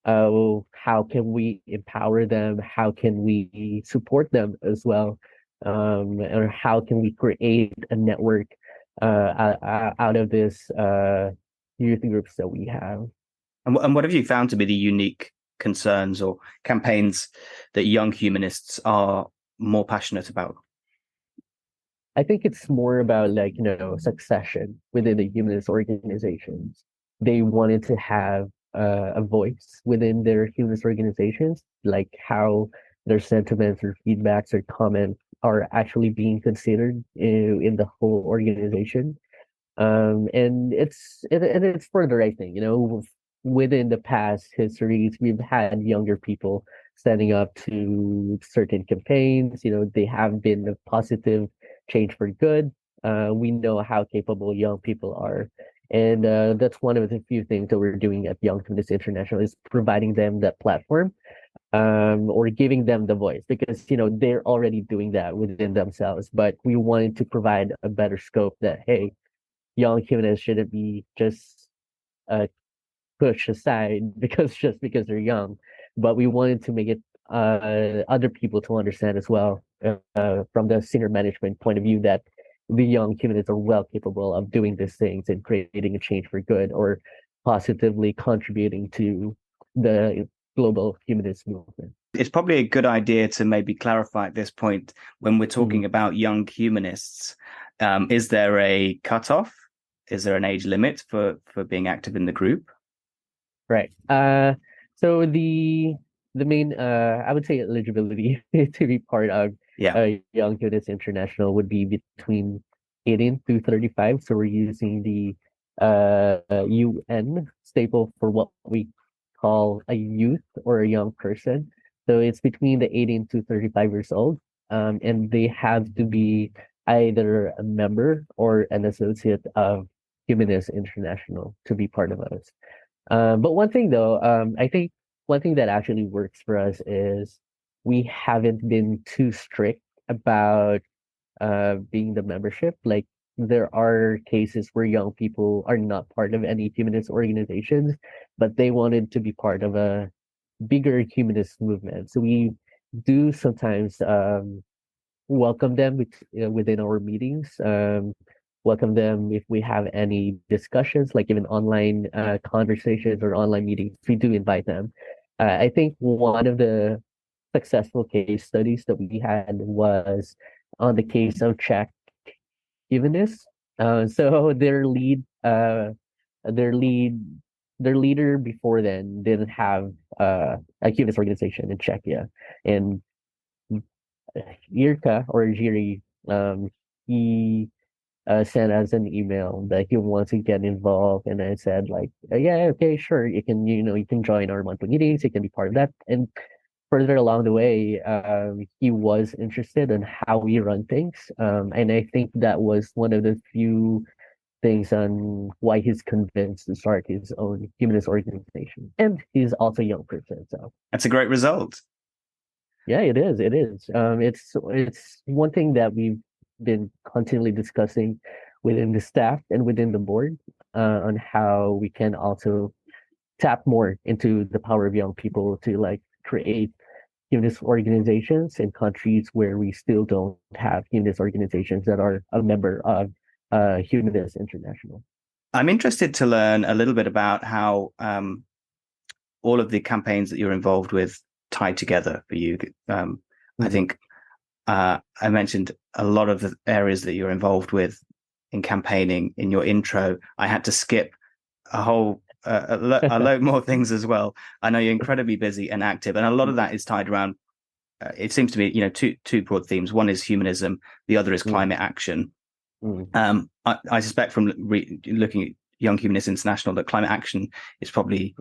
How can we empower them? How can we support them as well? Or how can we create a network out of this youth groups that we have? And what have you found to be the unique concerns or campaigns that young humanists are more passionate about? I think it's more about like, succession within the humanist organizations. They wanted to have a voice within their humanist organizations, like how their sentiments or feedbacks or comments are actually being considered in the whole organization. And it's for the right thing, within the past histories, we've had younger people standing up to certain campaigns. They have been a positive change for good. We know how capable young people are. And that's one of the few things that we're doing at Young Humanists International is providing them that platform, or giving them the voice, because they're already doing that within themselves. But we wanted to provide a better scope that, hey, young humanists shouldn't be just pushed aside because they're young, but we wanted to make it other people to understand as well, from the senior management point of view, that the young humanists are well capable of doing these things and creating a change for good, or positively contributing to the global humanist movement. It's probably a good idea to maybe clarify at this point, when we're talking about young humanists, is there a cutoff? Is there an age limit for being active in the group? Right. So the main I would say eligibility to be part of Young Humanists International would be between 18 to 35. So we're using the UN staple for what we call a youth or a young person. So it's between the 18 to 35 years old. And they have to be either a member or an associate of Humanist International to be part of us. But one thing though, I think one thing that actually works for us is we haven't been too strict about being the membership. Like, there are cases where young people are not part of any humanist organizations, but they wanted to be part of a bigger humanist movement. So we do sometimes welcome them within our meetings. Welcome them if we have any discussions, like even online conversations or online meetings. We do invite them. I think one of the successful case studies that we had was on the case of Czech Humanists. So their leader before then didn't have a humanist organization in Czechia, and Jirka or Jiri, he sent us an email that he wants to get involved, and I said like, yeah, okay, sure, you can join our monthly meetings, you can be part of that. And further along the way, he was interested in how we run things, and I think that was one of the few things on why he's convinced to start his own humanist organization. And he's also a young person, so that's a great result. Yeah, it is. It is. It's one thing that we've been continually discussing within the staff and within the board, on how we can also tap more into the power of young people to like create humanist organizations in countries where we still don't have humanist organizations that are a member of Humanist International. I'm interested to learn a little bit about how all of the campaigns that you're involved with tie together for you. I think I mentioned a lot of the areas that you're involved with in campaigning. In your intro, I had to skip a whole a load more things as well. I know you're incredibly busy and active, and a lot of that is tied around. It seems to be, two broad themes. One is humanism, the other is climate action. I suspect from looking at Young Humanists International that climate action is probably,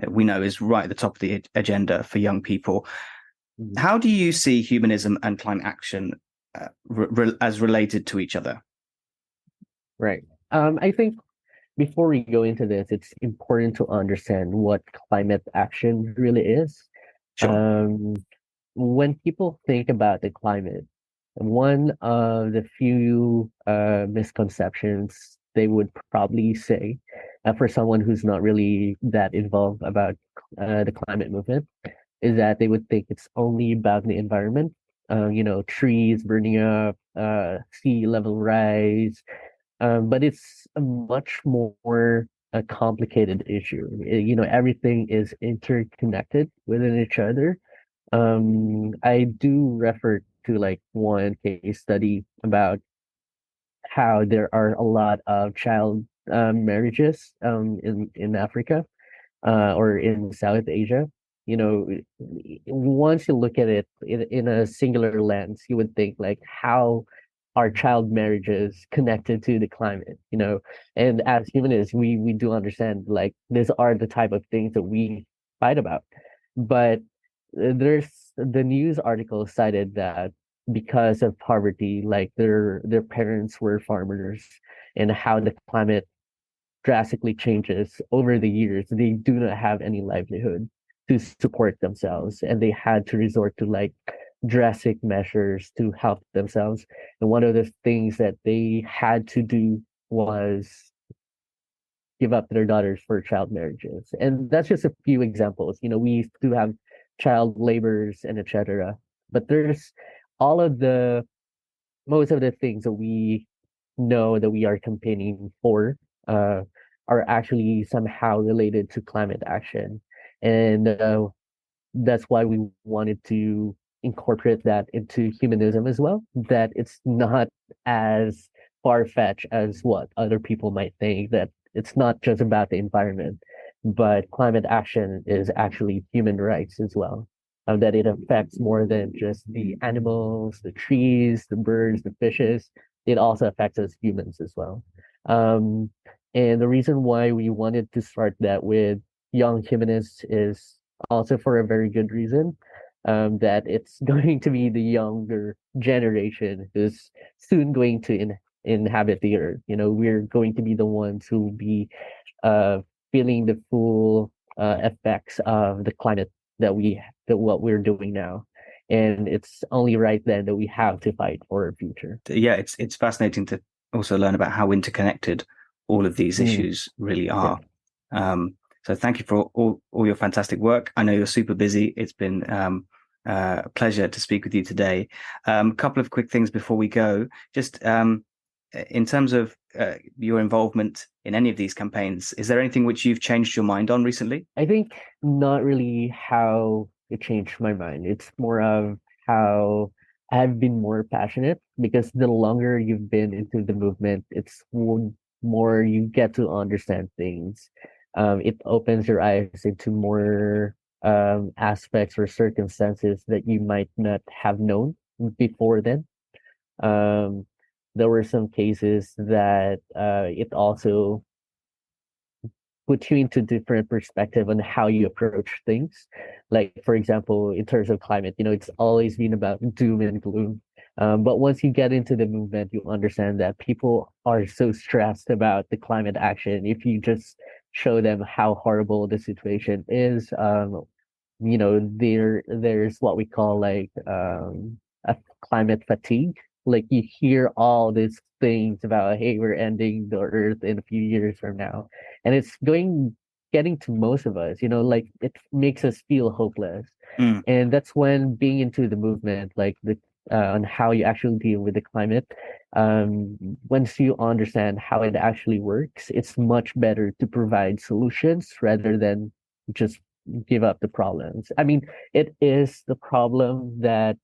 we know, is right at the top of the agenda for young people. How do you see humanism and climate action as related to each other? Right. I think before we go into this, it's important to understand what climate action really is. Sure. When people think about the climate, one of the few misconceptions they would probably say, for someone who's not really that involved about the climate movement, is that they would think it's only about the environment, trees burning up, sea level rise, but it's a much more a complicated issue. Everything is interconnected within each other. I do refer to like one case study about how there are a lot of child marriages in Africa or in South Asia. Once you look at it in a singular lens, you would think like, how are child marriages connected to the climate? And as humanists, we do understand like these are the type of things that we fight about, but there's the news article cited that because of poverty, like their parents were farmers, and how the climate drastically changes over the years, they do not have any livelihood to support themselves, and they had to resort to like drastic measures to help themselves. And one of the things that they had to do was give up their daughters for child marriages. And that's just a few examples. We do have child laborers and etc. But there's all of the most of the things that we know that we are campaigning for are actually somehow related to climate action. And that's why we wanted to incorporate that into humanism as well, that it's not as far-fetched as what other people might think, that it's not just about the environment, but climate action is actually human rights as well. That it affects more than just the animals, the trees, the birds, the fishes. It also affects us humans as well. And the reason why we wanted to start that with Young Humanists is also for a very good reason. That it's going to be the younger generation who's soon going to inhabit the earth. We're going to be the ones who will be feeling the full effects of the climate that what we're doing now, and it's only right then that we have to fight for our future. Yeah, it's fascinating to also learn about how interconnected all of these issues really are. Yeah. So thank you for all your fantastic work. I know you're super busy. It's been a pleasure to speak with you today. A couple of quick things before we go. Just in terms of your involvement in any of these campaigns, is there anything which you've changed your mind on recently? I think not really how it changed my mind. It's more of how I've been more passionate, because the longer you've been into the movement, it's more you get to understand things. It opens your eyes into more aspects or circumstances that you might not have known before then. There were some cases that it also put you into different perspective on how you approach things. Like, for example, in terms of climate, it's always been about doom and gloom. But once you get into the movement, you understand that people are so stressed about the climate action. If you just show them how horrible the situation is, there's what we call like a climate fatigue. Like, you hear all these things about, hey, we're ending the earth in a few years from now, and it's getting to most of us, like it makes us feel hopeless. And that's when being into the movement, like the on how you actually deal with the climate, once you understand how it actually works, it's much better to provide solutions rather than just give up the problems. I mean, it is the problem that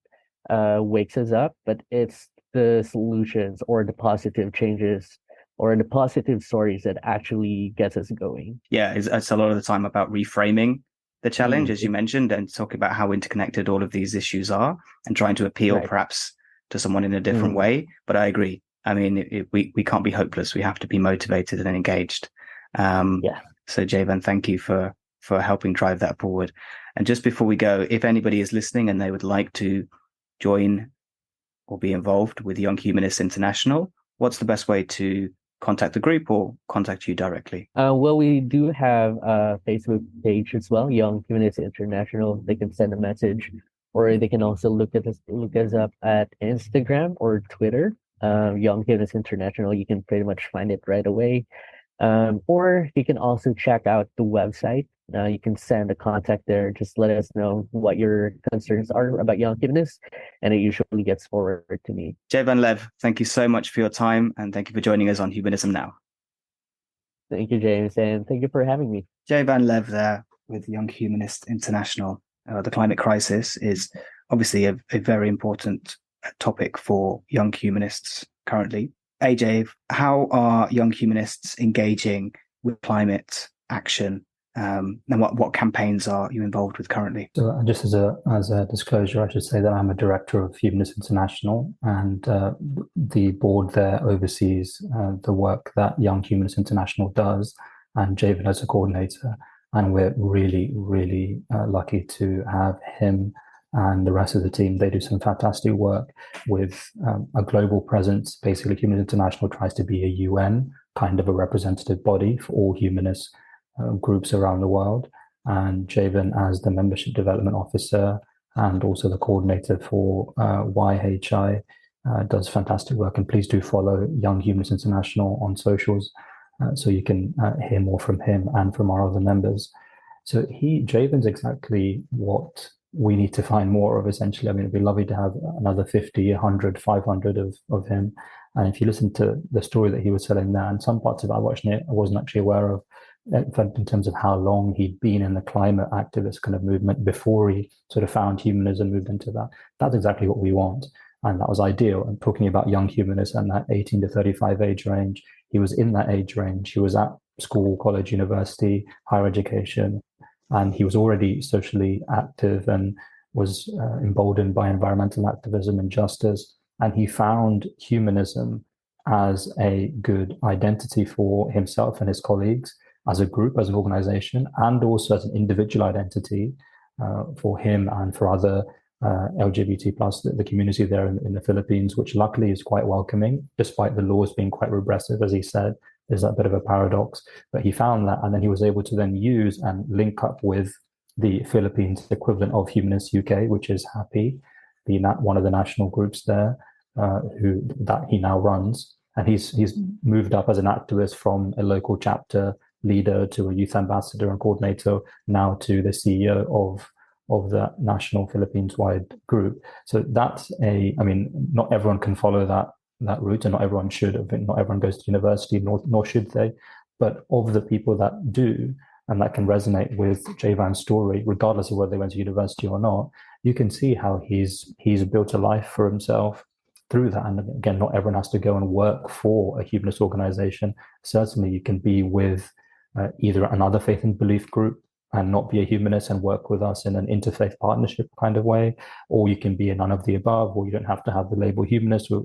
wakes us up, but it's the solutions or the positive changes or the positive stories that actually gets us going. Yeah, it's a lot of the time about reframing the challenge, as you mentioned, and talking about how interconnected all of these issues are and trying to appeal perhaps to someone in a different way. But I agree. I mean, we can't be hopeless. We have to be motivated and engaged. So Javan, thank you for helping drive that forward. And just before we go, if anybody is listening and they would like to join or be involved with Young Humanists International, what's the best way to contact the group or contact you directly? Well, we do have a Facebook page as well, Young Humanists International. They can send a message, or they can also look us up at Instagram or Twitter. Young Humanists International. You can pretty much find it right away. Or you can also check out the website. You can send a contact there. Just let us know what your concerns are about Young Humanists, and it usually gets forwarded to me. Javan Lev, thank you so much for your time, and thank you for joining us on Humanism Now. Thank you, James, and thank you for having me. Javan Lev there with Young Humanists International. The climate crisis is obviously a very important topic for young humanists currently. AJ, how are young humanists engaging with climate action, and what campaigns are you involved with currently? So just as a disclosure, I should say that I'm a director of Humanism International, and the board there oversees the work that Young Humanists International does, and Javan as a coordinator. And we're really, really lucky to have him and the rest of the team. They do some fantastic work with a global presence. Basically, Humanism International tries to be a UN kind of a representative body for all humanist groups around the world. And Javan, as the membership development officer and also the coordinator for YHI, does fantastic work. And please do follow Young Humanists International on socials so you can hear more from him and from our other members. So Javan's exactly what we need to find more of, essentially. I mean, it'd be lovely to have another 50, 100, 500 of him. And if you listen to the story that he was telling there, and some parts of it I watching it, I wasn't actually aware of, in terms of how long he'd been in the climate activist kind of movement before he sort of found humanism, moved into that. That's exactly what we want. And that was ideal. And talking about young humanists and that 18 to 35 age range, he was in that age range. He was at school, college, university, higher education, and he was already socially active and was emboldened by environmental activism and justice. And he found humanism as a good identity for himself and his colleagues, as a group, as an organization, and also as an individual identity for him and for other LGBT plus, the community there in the Philippines, which luckily is quite welcoming, despite the laws being quite repressive, as he said. There's that bit of a paradox, but he found that, and then he was able to then use and link up with the Philippines equivalent of Humanists UK, which is Happy, one of the national groups there, that he now runs, and he's moved up as an activist from a local chapter leader to a youth ambassador and coordinator, now to the CEO of the national Philippines-wide group. So that's not everyone can follow that route, and not everyone should. Not everyone goes to university, nor should they. But of the people that do, and that can resonate with Javan's story, regardless of whether they went to university or not, you can see how he's built a life for himself through that. And again, not everyone has to go and work for a humanist organization. Certainly, you can be with either another faith and belief group and not be a humanist and work with us in an interfaith partnership kind of way, or you can be a none of the above, or you don't have to have the label humanist, or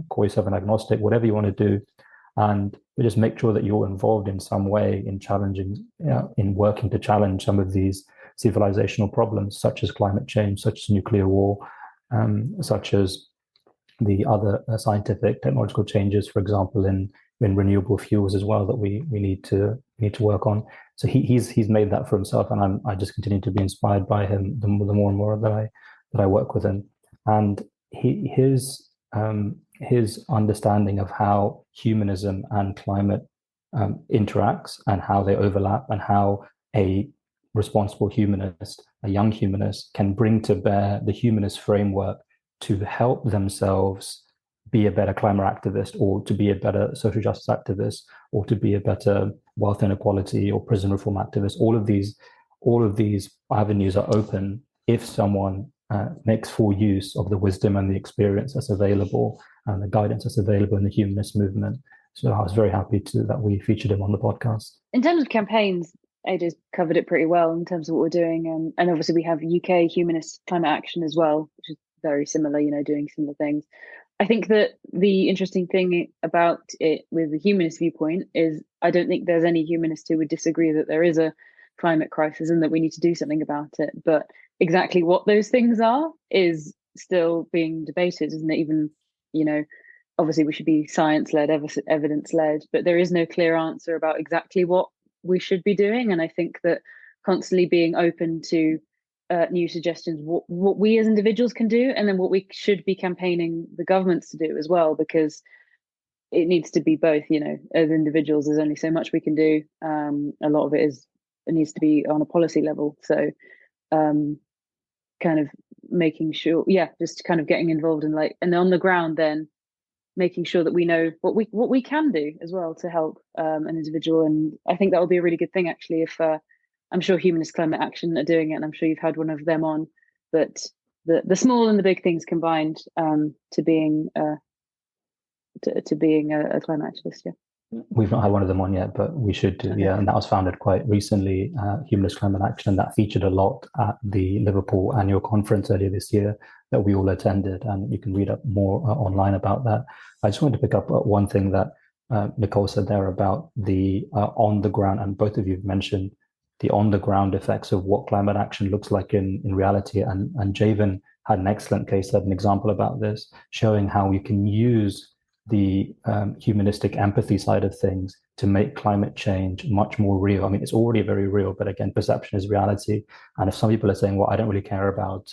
call yourself an agnostic, whatever you want to do. And just make sure that you're involved in some way in challenging, in working to challenge some of these civilizational problems, such as climate change, such as nuclear war, such as the other scientific technological changes, for example, in renewable fuels as well, that we need to work on. So he's made that for himself, and I just continue to be inspired by him the more and more that I work with him. And his understanding of how humanism and climate interacts and how they overlap, and how a responsible humanist, a young humanist, can bring to bear the humanist framework to help themselves be a better climate activist, or to be a better social justice activist, or to be a better wealth inequality or prison reform activist. All of these avenues are open if someone makes full use of the wisdom and the experience that's available and the guidance that's available in the humanist movement. So I was very happy that we featured him on the podcast. In terms of campaigns, AJ's covered it pretty well in terms of what we're doing. And obviously we have UK Humanist Climate Action as well, which is very similar, doing similar things. I think that the interesting thing about it with the humanist viewpoint is I don't think there's any humanist who would disagree that there is a climate crisis and that we need to do something about it. But exactly what those things are is still being debated, isn't it? Even, obviously we should be science-led, evidence-led, but there is no clear answer about exactly what we should be doing. And I think that constantly being open to new suggestions, what we as individuals can do, and then what we should be campaigning the governments to do as well, because it needs to be both. As individuals, there's only so much we can do. A lot of it needs to be on a policy level. So kind of making sure, just kind of getting involved in and on the ground, then making sure that we know what we can do as well to help an individual. And I think that will be a really good thing, actually, if I'm sure Humanist Climate Action are doing it, and I'm sure you've had one of them on, but the small and the big things combined to being a climate activist. We've not had one of them on yet, but we should do. Okay. And that was founded quite recently, Humanist Climate Action, and that featured a lot at the Liverpool annual conference earlier this year that we all attended, and you can read up more online about that. I just wanted to pick up one thing that Nicole said there about the on the ground, and both of you have mentioned the on the ground effects of what climate action looks like in reality. And Javan had an excellent case study, an example about this, showing how you can use the humanistic empathy side of things to make climate change much more real. I mean, it's already very real, but again, perception is reality. And if some people are saying, well, I don't really care about,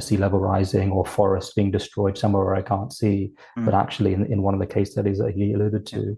sea level rising or forests being destroyed somewhere where I can't see, but actually in one of the case studies that he alluded to,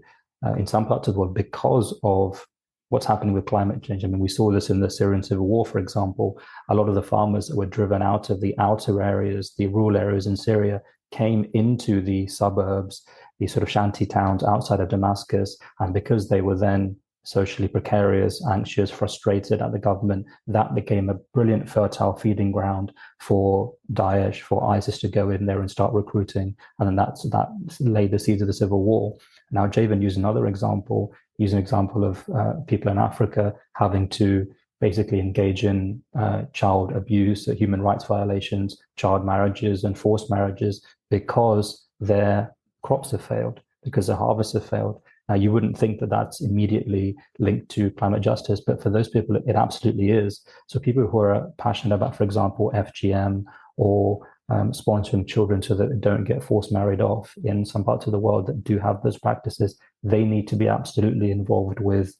in some parts of the world, because of what's happening with climate change. I mean, we saw this in the Syrian civil war, for example. A lot of the farmers that were driven out of the outer areas, the rural areas in Syria, came into the suburbs, these sort of shanty towns outside of Damascus. And because they were then socially precarious, anxious, frustrated at the government, that became a brilliant fertile feeding ground for Daesh, for ISIS to go in there and start recruiting. And then that laid the seeds of the civil war. Now, Javan used another example, an example of people in Africa having to basically engage in child abuse, human rights violations, child marriages and forced marriages because their crops have failed, because their harvests have failed. Now, you wouldn't think that that's immediately linked to climate justice, but for those people, it absolutely is. So people who are passionate about, for example, FGM or sponsoring children so that they don't get forced married off in some parts of the world that do have those practices, they need to be absolutely involved with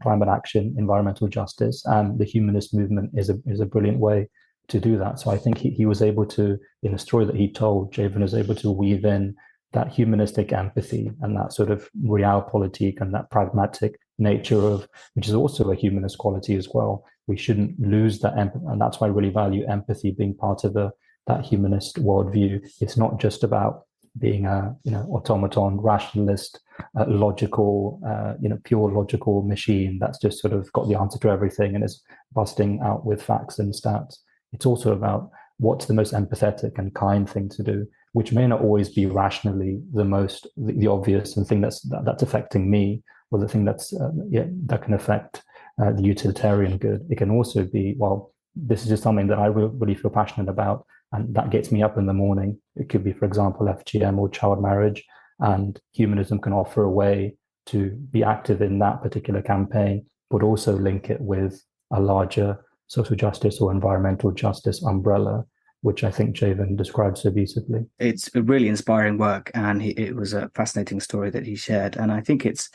climate action, environmental justice, and the humanist movement is a brilliant way to do that. So I think he was able to, in the story that he told, Javan was able to weave in that humanistic empathy and that sort of realpolitik and that pragmatic nature of, which is also a humanist quality as well. We shouldn't lose that empathy, and that's why I really value empathy being part of that humanist worldview. It's not just about being a automaton, rationalist, logical, pure logical machine that's just sort of got the answer to everything and is busting out with facts and stats. It's also about what's the most empathetic and kind thing to do, which may not always be rationally the obvious and thing that's affecting me, or the thing that can affect the utilitarian good. It can also be, well, this is just something that I really feel passionate about, and that gets me up in the morning. It could be, for example, FGM or child marriage, and humanism can offer a way to be active in that particular campaign, but also link it with a larger social justice or environmental justice umbrella, which I think Javan described so beautifully. It's a really inspiring work, and it was a fascinating story that he shared. And I think it's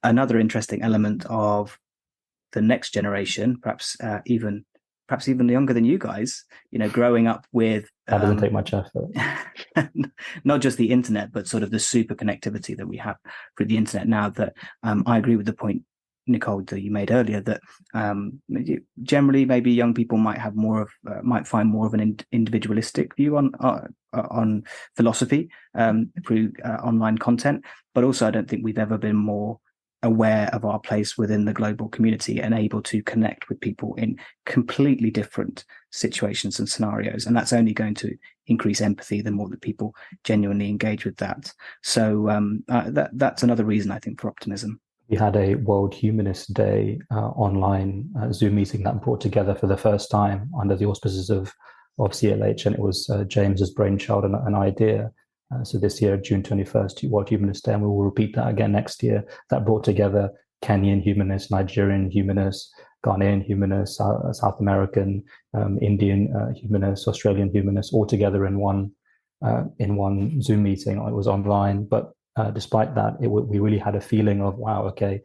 another interesting element of the next generation, perhaps even younger than you guys, growing up with that doesn't take much effort. Not just the internet, but sort of the super connectivity that we have through the internet now. That I agree with the point, Nicole, that you made earlier, that generally maybe young people might have might find more of an individualistic view on philosophy through online content. But also, I don't think we've ever been more aware of our place within the global community and able to connect with people in completely different situations and scenarios. And that's only going to increase empathy the more that people genuinely engage with that. So that's another reason, I think, for optimism. We had a World Humanist Day online Zoom meeting that brought together for the first time under the auspices of CLH, and it was James's brainchild and an idea. So this year, June 21st, World Humanist Day, and we will repeat that again next year. That brought together Kenyan humanists, Nigerian humanists, Ghanaian humanists, South American, Indian humanists, Australian humanists, all together in one Zoom meeting. It was online, but despite that, we really had a feeling of, wow, okay,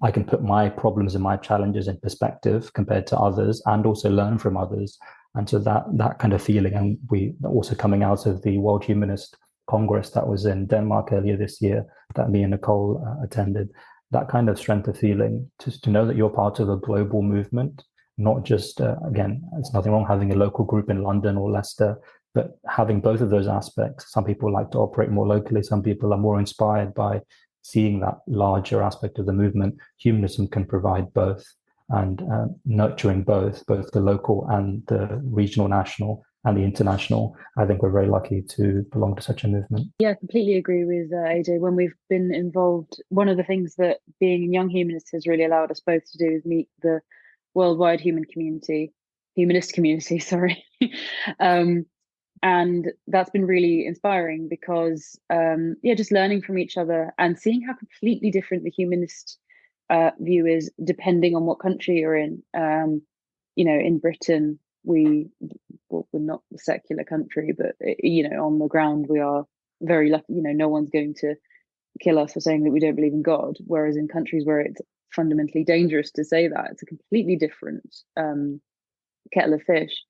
I can put my problems and my challenges in perspective compared to others, and also learn from others. And so that kind of feeling, and we also coming out of the World Humanist Congress that was in Denmark earlier this year, that me and Nicole attended, that kind of strength of feeling, to know that you're part of a global movement, not just, again, there's nothing wrong having a local group in London or Leicester, but having both of those aspects. Some people like to operate more locally. Some people are more inspired by seeing that larger aspect of the movement. Humanism can provide both, and nurturing both the local and the regional, national, and the international. I think we're very lucky to belong to such a movement. Yeah, I completely agree with AJ. When we've been involved, one of the things that being Young Humanists has really allowed us both to do is meet the worldwide humanist community, sorry. And that's been really inspiring because, just learning from each other and seeing how completely different the humanist view is depending on what country you're in. In Britain, we're not a secular country, but on the ground we are very lucky. No one's going to kill us for saying that we don't believe in God. Whereas in countries where it's fundamentally dangerous to say that, it's a completely different kettle of fish.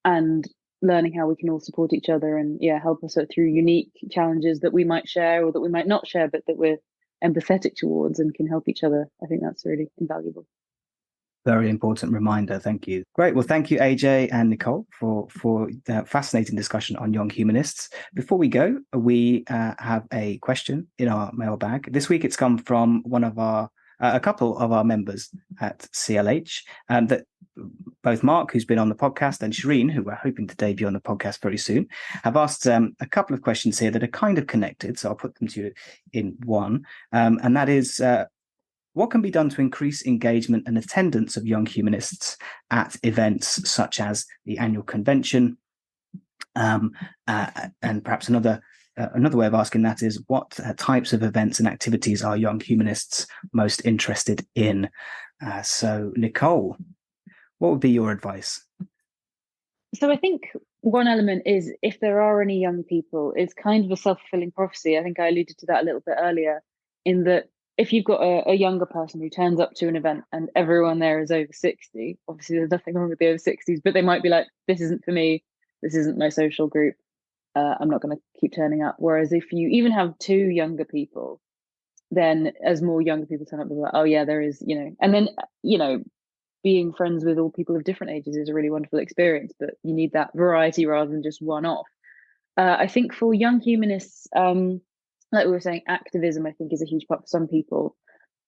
And learning how we can all support each other and help us through unique challenges that we might share or that we might not share, but that we're empathetic towards and can help each other. I think that's really invaluable. Very important reminder. Thank you. Great. Well, thank you, AJ and Nicole, for the fascinating discussion on Young Humanists. Before we go, we have a question in our mailbag. This week, it's come from a couple of our members at CLH, that both Mark, who's been on the podcast, and Shireen, who we're hoping to debut on the podcast very soon, have asked a couple of questions here that are kind of connected. So I'll put them to you in one. And that is, what can be done to increase engagement and attendance of Young Humanists at events such as the annual convention? And perhaps another way of asking that is, what types of events and activities are Young Humanists most interested in? So, Nicole, what would be your advice? So I think one element is, if there are any young people, it's kind of a self-fulfilling prophecy. I think I alluded to that a little bit earlier, in that if you've got a younger person who turns up to an event and everyone there is over 60, obviously there's nothing wrong with the over 60s, but they might be like, this isn't for me, this isn't my social group, I'm not going to keep turning up. Whereas if you even have two younger people, then as more younger people turn up, they're like, oh yeah, there is, and then, being friends with all people of different ages is a really wonderful experience, but you need that variety rather than just one off. I think for Young Humanists, like we were saying, activism, I think, is a huge part for some people.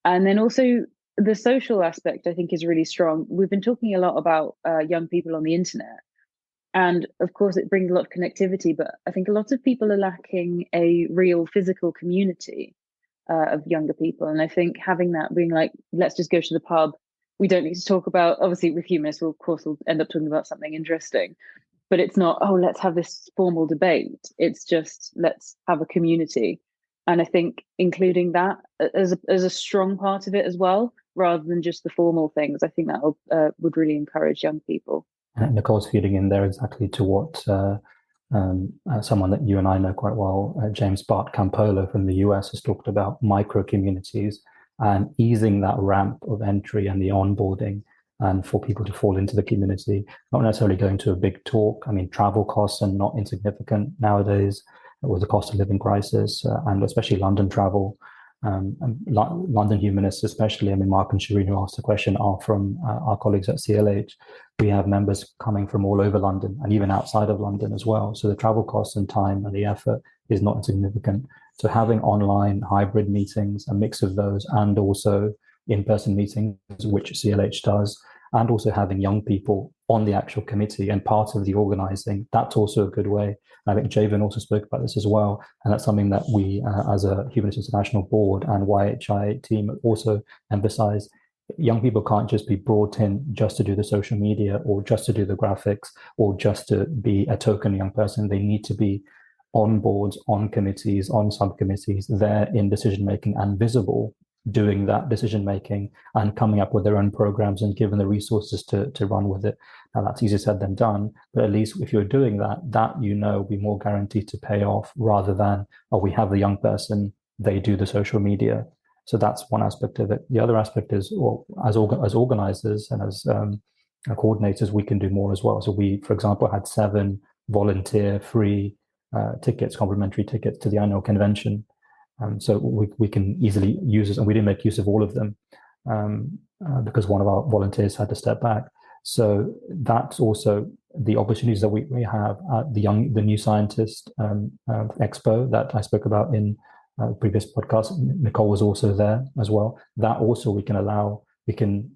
And then also the social aspect, I think, is really strong. We've been talking a lot about young people on the internet. And of course, it brings a lot of connectivity, but I think a lot of people are lacking a real physical community of younger people. And I think having that, being like, let's just go to the pub. We don't need to talk about, obviously with humanists, we'll end up talking about something interesting. But it's not, oh, let's have this formal debate. It's just, let's have a community. And I think including that as a strong part of it as well, rather than just the formal things, I think that would really encourage young people. Nicole's feeding in there exactly to what someone that you and I know quite well, James Bart Campolo from the US, has talked about: micro communities and easing that ramp of entry and the onboarding, and for people to fall into the community, not necessarily going to a big talk. I mean, travel costs are not insignificant nowadays with the cost of living crisis, and especially London travel. And London Humanists especially, I mean, Mark and Shireen, who asked the question, are from our colleagues at CLH. We have members coming from all over London and even outside of London as well. So the travel costs and time and the effort is not insignificant. So having online hybrid meetings, a mix of those, and also in-person meetings, which CLH does, and also having young people on the actual committee and part of the organizing, that's also a good way. I think Javan also spoke about this as well, and that's something that we, as a Humanist International board and YHI team, also emphasize. Young people can't just be brought in just to do the social media or just to do the graphics or just to be a token young person. They need to be on boards, on committees, on subcommittees, there in decision making and visible, doing that decision making and coming up with their own programs and given the resources to run with it. Now that's easier said than done, but at least if you're doing that, will be more guaranteed to pay off rather than, oh, we have the young person, they do the social media. So that's one aspect of it. The other aspect is, well, as organizers and as coordinators, we can do more as well. So we, for example, had 7 volunteer free tickets, complimentary tickets to the annual convention. So we can easily use this, and we didn't make use of all of them because one of our volunteers had to step back. So that's also the opportunities that we have at the New Scientist Expo that I spoke about in previous podcast. Nicole was also there as well. That also we can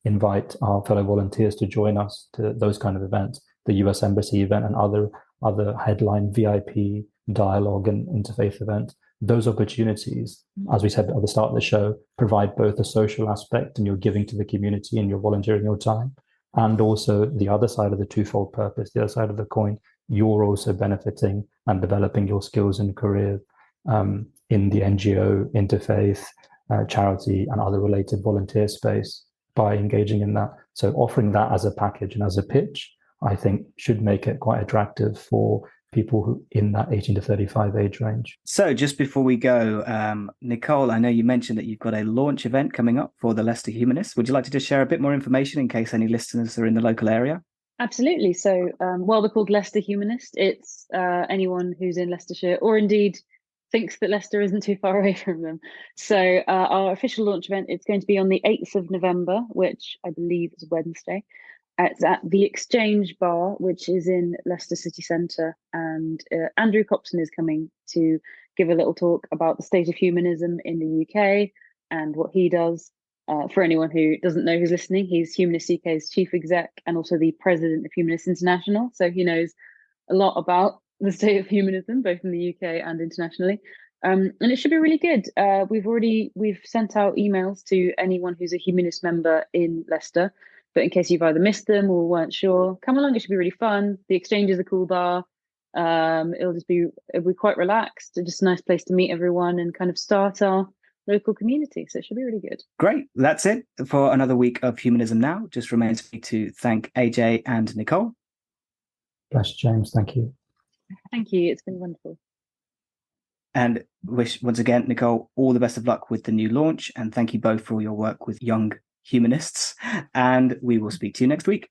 invite our fellow volunteers to join us to those kind of events, the US Embassy event and other headline VIP dialogue and interfaith events. Those opportunities, as we said at the start of the show, provide both a social aspect and you're giving to the community and you're volunteering your time, and also the other side of the twofold purpose, the other side of the coin, you're also benefiting and developing your skills and career in the NGO, interfaith, charity, and other related volunteer space by engaging in that. So offering that as a package and as a pitch, I think should make it quite attractive for people who in that 18 to 35 age range. So just before we go, Nicole, I know you mentioned that you've got a launch event coming up for the Leicester Humanists. Would you like to just share a bit more information in case any listeners are in the local area? Absolutely. So, well, we're called Leicester Humanists. It's anyone who's in Leicestershire or indeed thinks that Leicester isn't too far away from them. So our official launch event, it's going to be on the 8th of November, which I believe is Wednesday. It's at the Exchange Bar, which is in Leicester City Centre. And Andrew Copson is coming to give a little talk about the state of humanism in the UK and what he does. For anyone who doesn't know who's listening, he's Humanist UK's chief exec and also the president of Humanists International. So he knows a lot about the state of humanism, both in the UK and internationally. And it should be really good. We've sent out emails to anyone who's a Humanist member in Leicester. But in case you've either missed them or weren't sure, come along. It should be really fun. The Exchange is a cool bar. It'll be quite relaxed. Just a nice place to meet everyone and kind of start our local community. So it should be really good. Great. That's it for another week of Humanism Now. Just remains for me to thank AJ and Nicole. Bless James. Thank you. Thank you. It's been wonderful. And wish, once again, Nicole, all the best of luck with the new launch. And thank you both for all your work with Young Humanists. And we will speak to you next week.